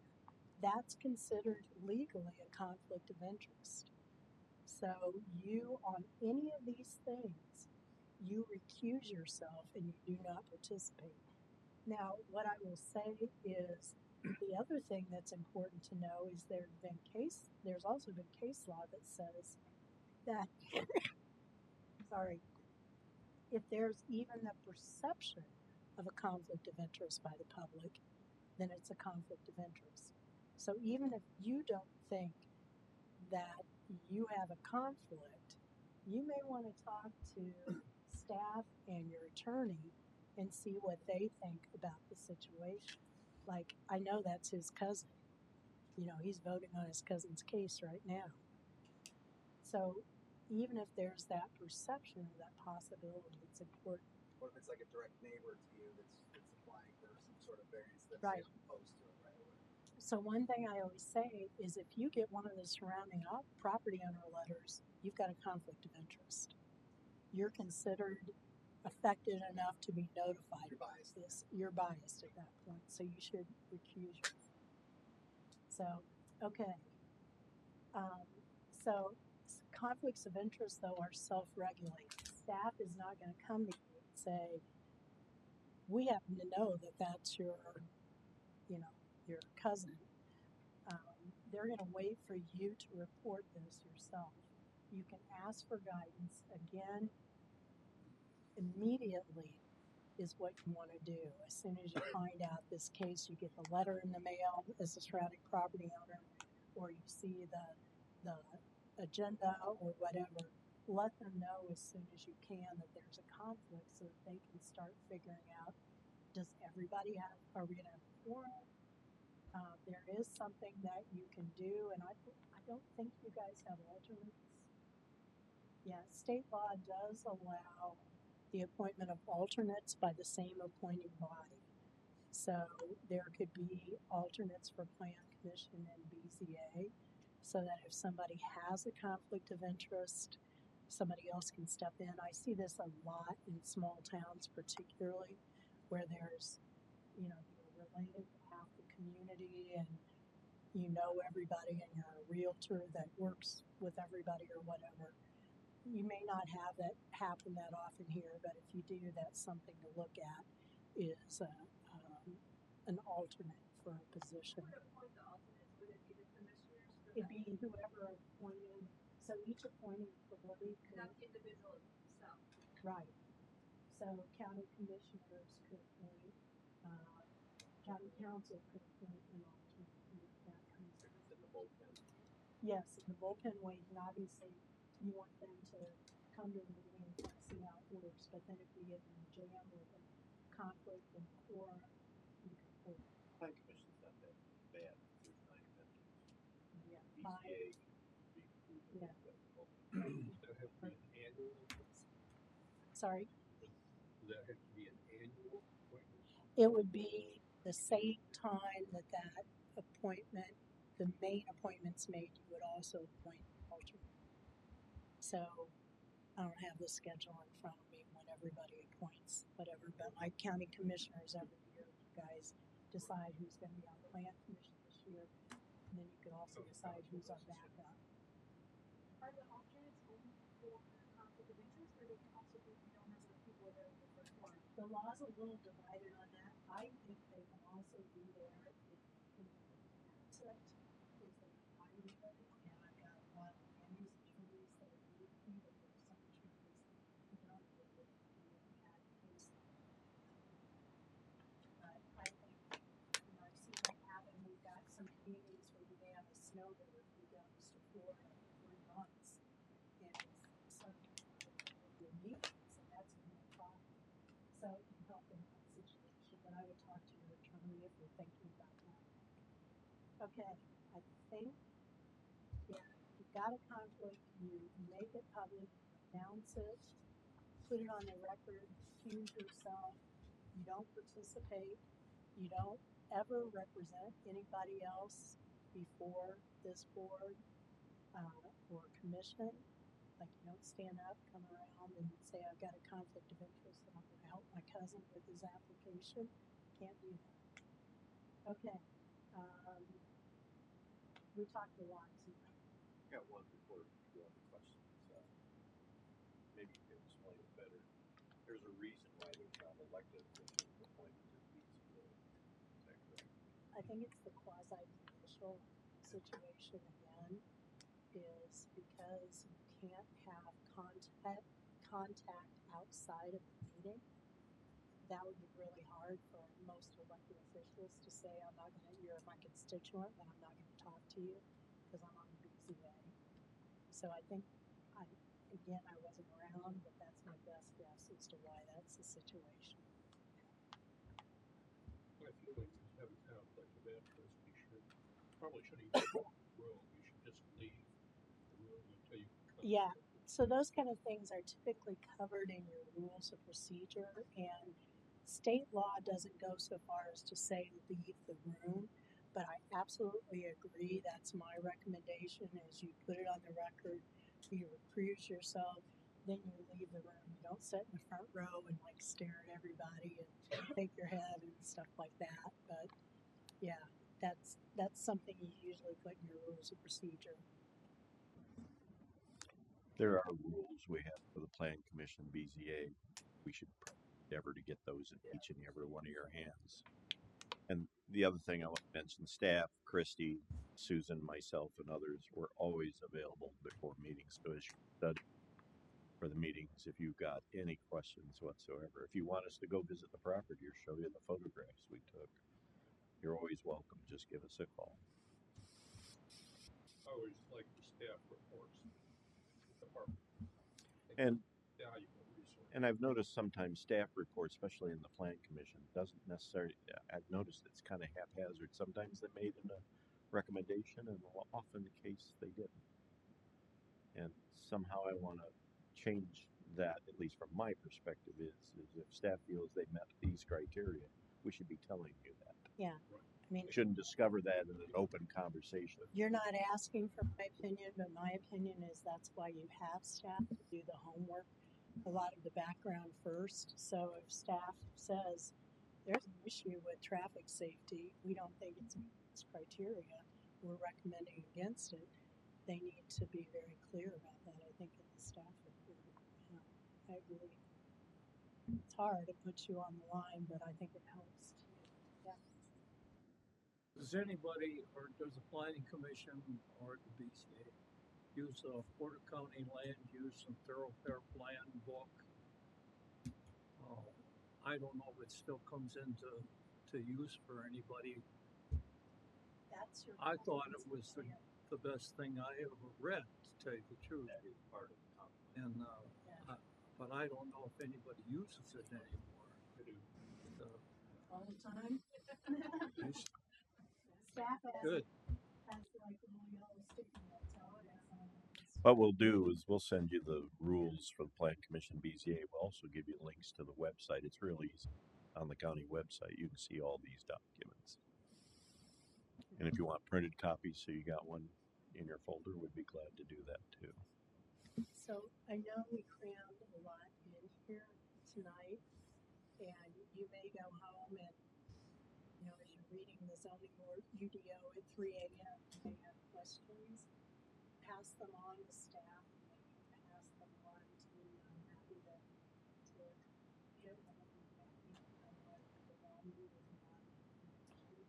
that's considered legally a conflict of interest. So you, on any of these things, you recuse yourself and you do not participate. Now, what I will say is the other thing that's important to know is there's also been case law that says that, if there's even the perception of a conflict of interest by the public, then it's a conflict of interest. So even if you don't think that you have a conflict, you may want to talk to staff and your attorney and see what they think about the situation. Like, I know that's his cousin. He's voting on his cousin's case right now. So even if there's that perception or that possibility, it's important. What if it's like a direct neighbor to you that's applying for some sort of variance that's Right. opposed to it right away? So one thing I always say is if you get one of the surrounding property owner letters, you've got a conflict of interest. You're considered affected enough to be notified. You're biased at that point, so you should recuse yourself. So, okay. So conflicts of interest, though, are self-regulated. Staff is not going to come to you and say, we happen to know that that's your cousin. They're going to wait for you to report this yourself. You can ask for guidance again immediately. is what you want to do. As soon as you find out this case, you get the letter in the mail as a surrounding property owner, or you see the agenda or whatever, let them know as soon as you can that there's a conflict so that they can start figuring out, does everybody have, are we going to have a forum? There is something that you can do, and I don't think you guys have alternates. Yeah, state law does allow the appointment of alternates by the same appointing body. So there could be alternates for Plan Commission and BZA, so that if somebody has a conflict of interest, somebody else can step in. I see this a lot in small towns, particularly where there's, you're related to half the community and you know everybody and you're a realtor that works with everybody or whatever. You may not have that happen that often here, but if you do, that's something to look at, is an alternate for a position. Who would appoint the alternates? Would it be the commissioners? It'd be whoever appointed, so each appointing authority could. Not the individual himself. Right. So county commissioners could appoint, county council could appoint an alternate, and if that comes. It's in the bullpen. Yes, in the bullpen wage, and obviously you want them to come to the meeting and passing out orders, but then if you get in a jam with a conflict and quorum, you can pull. Plan commission's not that bad. There's 9 members. Yeah, BCA five. can be Yeah. Does that have to be an annual? Sorry, Does that have to be an annual appointment? it would be the same time that appointment, the main appointment's made, you would also appoint an alternate. So I don't have the schedule in front of me when everybody appoints whatever, but like county commissioners every year, you guys decide who's going to be on plan commission this year, and then you can also decide who's our backup. Are the alternates only for conflict of interest, or they can also be if you don't have enough people available for a forum? The law's a little divided on that. I think they can also be there if conflict is the primary, and I've got a lot of Andy's attorneys that agree with me, but there's some attorneys who don't agree with me who have had case law. But I think, I've seen it happen. We've got some communities where we may have a snowbird who goes to Florida for 3 months, and it's subject to your meetings, and that's a real problem. So it can help in that situation, but I would talk to your attorney if you're thinking about that. Okay, I think, yeah, you've got a conflict, you make it public, announce it, put it on the record, accuse yourself, you don't participate, you don't ever represent anybody else before this board or commission. Like, you don't stand up, come around and say, I've got a conflict of interest and I'm going to help my cousin with his application. Can't do that. Okay. We talked a lot tonight. Got one before we go on to questions. Maybe you can explain it better. There's a reason why there's not elected officials appointed to BCA. Is that correct? I think it's the quasi-judicial situation again, is because you can't have contact outside of the meeting. That would be really hard for most elected officials to say, you're my constituent, but I'm not going to talk to you because I'm on the BZA. So I think, I wasn't around, but that's my best guess as to why that's the situation. I feel like if you have a conflict of interest, you probably shouldn't even go to the room. You should just leave the room until you come. Yeah, so those kind of things are typically covered in your rules of procedure, and state law doesn't go so far as to say leave the room, but I absolutely agree. That's my recommendation, is you put it on the record, you recuse yourself, then you leave the room. You don't sit in the front row and like stare at everybody and shake your head and stuff like that. But yeah, that's something you usually put in your rules of procedure. There are rules we have for the Plan Commission BZA. We should endeavor to get those in each and every one of your hands. And the other thing I want to mention, staff, Christy, Susan, myself, and others were always available before meetings to issue study. for the meetings if you've got any questions whatsoever. If you want us to go visit the property or show you the photographs we took, you're always welcome. Just give us a call. I always like the staff reports. Department. And Valuable resource. And I've noticed sometimes staff reports, especially in the plan commission, doesn't necessarily, I've noticed it's kind of haphazard. Sometimes they made in a recommendation, and often the case they didn't. And somehow I want to change that, at least from my perspective, is if staff feels they met these criteria, we should be telling you that. Yeah. Right. I mean, We shouldn't discover that in an open conversation. you're not asking for my opinion, but my opinion is that's why you have staff to do the homework, a lot of the background first. So if staff says there's an issue with traffic safety, we don't think it's meets criteria, we're recommending against it, they need to be very clear about that, I think, in the staff report. Yeah, I agree. It's hard, it puts you on the line, but I think it helps too. Yeah. Does anybody, or does the planning commission or the BCA use the Porter County Land Use and Thoroughfare Plan book? I don't know if it still comes into use for anybody. That's your I thought it was the best thing I ever read, to tell you the truth. That is part of the compliment. And Yeah. but I don't know if anybody uses it anymore. I do. All the time. It's Staff has, good. has like a little yellow sticky notes on it. What we'll do is we'll send you the rules for the Plan Commission BZA. We'll also give you links to the website. It's real easy. On the county website, you can see all these documents. And if you want printed copies, so you got one in your folder, we'd be glad to do that too. So I know we crammed a lot in here tonight, and you may go home and, you know, as you're reading the zoning board UDO at 3 a.m., you may have questions. Pass them on to staff, and they can pass them on to me. I'm happy to get them. You know, I know I've overwhelmed you with a lot of information.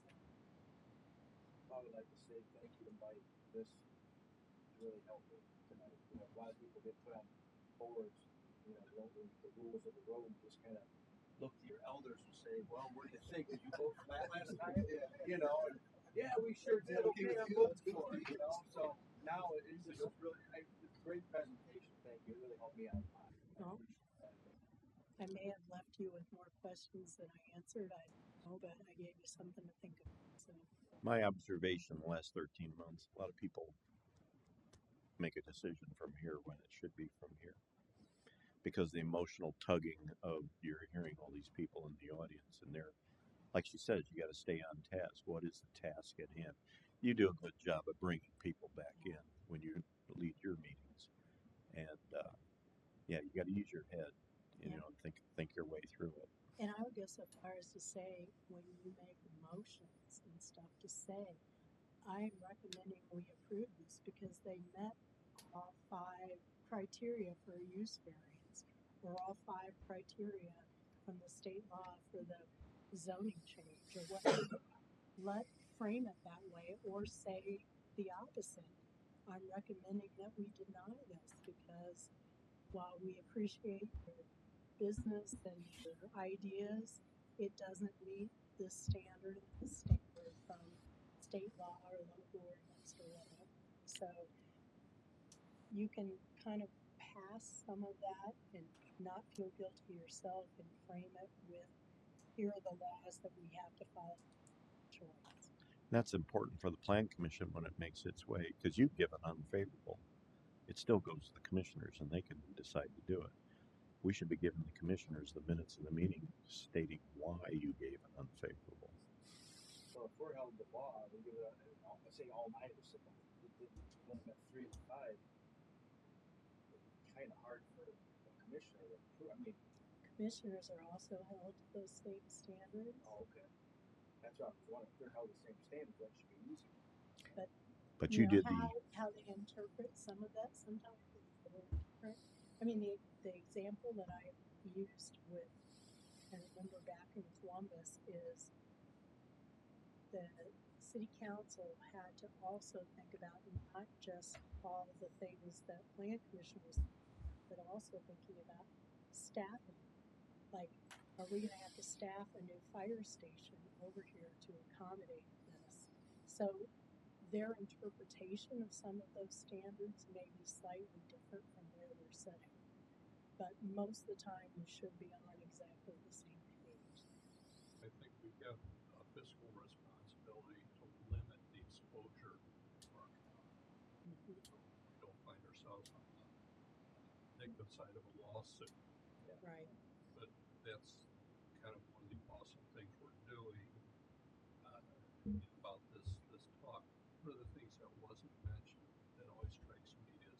So, I would like to say thank you to Mike. This really helped me tonight. You know, a lot of people get put on boards, you know, the rules of the road, and just kind of look to your elders and say, well, what do you think? Did you vote for that last time? You know, and, yeah, we sure did. Okay, I'm voting for it, you know? So now it's just really, it's a great presentation. Thank you. It really helped me out a lot. well, I may have left you with more questions than I answered. I don't know, but I gave you something to think about. So. My observation the last 13 months, a lot of people make a decision from here when it should be from here. Because the emotional tugging of you're hearing all these people in the audience, and they're, like she says, you got to stay on task. What is the task at hand? You do a good job of bringing people back in when you lead your meetings, and yeah, you got to use your head, you know, and think your way through it. And I would go so far as to say, when you make motions and stuff, to say, I'm recommending we approve this because they met all 5 criteria for a use variance, or all 5 criteria from the state law for the zoning change, or whatever. Frame it that way, or say the opposite. I'm recommending that we deny this because while we appreciate your business and your ideas, it doesn't meet the standard from state law or local ordinance or whatever. So you can kind of pass some of that and not feel guilty yourself and frame it with, here are the laws that we have to follow. Choice. That's important for the Plan Commission when it makes its way, because you've given unfavorable. It still goes to the commissioners, and they can decide to do it. We should be giving the commissioners the minutes of the meeting stating why you gave an unfavorable. So if we're held to law, we give it, let's say all 9 of us, only met 3 of the 5, it'd be kind of hard for a commissioner to approve. I mean, commissioners are also held to those same standards. Oh, okay. That's what I was wondering. If they're held to the same standards, that should be easy. But you did how they interpret some of that sometimes is a little different. I mean, the example that I used with, I remember back in Columbus, is the city council had to also think about not just all the things that plan commission was, but also thinking about staffing. Like, are we gonna have to staff a new fire station over here to accommodate this? So their interpretation of some of those standards may be slightly different from where we're sitting. But most of the time, we should be on exactly the same page. I think we have a fiscal responsibility to limit the exposure to our county. Mm-hmm. So we don't find ourselves on the negative side of a lawsuit. Right. But that's kind of one of the awesome things we're doing about this talk. One of the things that wasn't mentioned that always strikes me is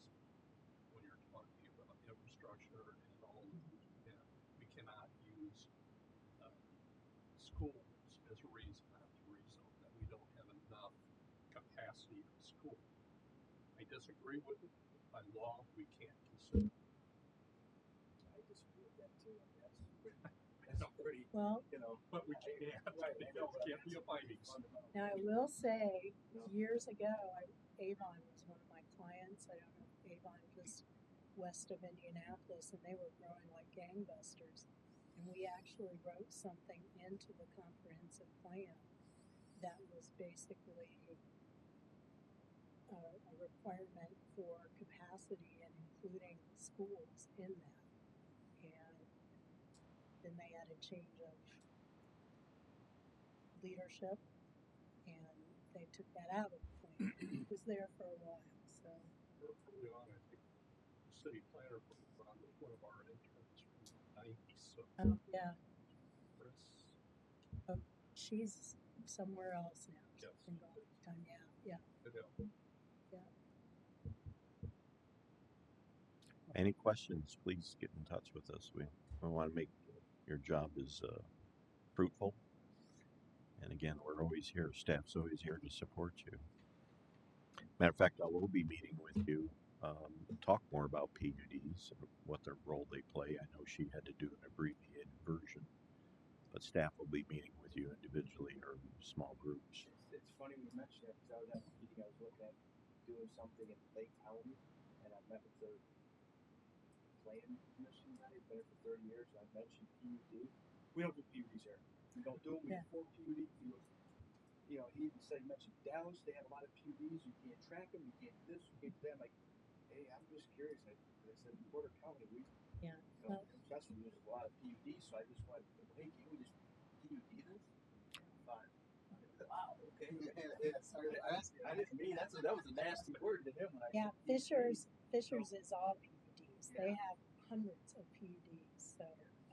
when you're talking about infrastructure and all, and we cannot use schools as a reason not to rezone, that we don't have enough capacity in school. I disagree with it. By law, we can't consider. I disagree with that too, I guess. That's pretty, Well, But we can't. Right, I know, It can't be a finding. now I will say, years ago, Avon was one of my clients. I don't know if Avon was west of Indianapolis, and they were growing like gangbusters. And we actually wrote something into the comprehensive plan that was basically a requirement for capacity and including schools in that. And then they had a change of leadership, and they took that out of the plan. It was there for a while, so. Early on, I think the city planner was one of our interns from the 90s. So Yeah. Chris, She's somewhere else now. Yes. She's been gone a long time. Yeah. could help. Any questions, please get in touch with us. We want to make your job as fruitful. And again, we're always here. Staff's always here to support you. Matter of fact, I will be meeting with you, talk more about PUDs and what their role they play. I know she had to do an abbreviated version, but staff will be meeting with you individually or in small groups. It's funny we mentioned that because I was at a meeting, I was looking at doing something in Lake County, and I met with their plan commission guy. He's been here for 30 years, and I mentioned PUD. We don't do PUDs here. We don't do them. We have 4 PUDs. He even said, he mentioned Dallas, they have a lot of PUDs. You can't track them. You can't do this. You can't do that. I'm like, hey, I'm just curious. I said, in Porter County, we, Chester uses a lot of PUDs, so I just went, hey, can we just PUD this? Fine. Wow, okay. Sorry to ask. I didn't mean that was a nasty word to him when I said Fishers is all PUDs. They have hundreds of PUDs, so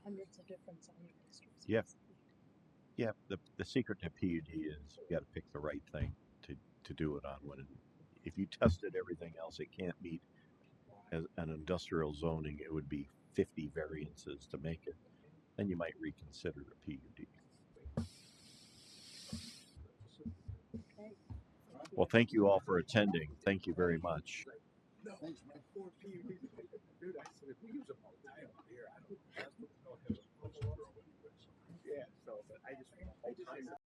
hundreds of different zoning districts. Yep. Yeah, the secret to PUD is you got to pick the right thing to do it on. If you tested everything else, it can't meet as an industrial zoning. It would be 50 variances to make it. Then you might reconsider the PUD. Okay. Well, thank you all for attending. Thank you very much. no, thanks, man. 4 PUDs. Dude, I said, if we use them all the time up here, I don't know. Yeah, so, but I just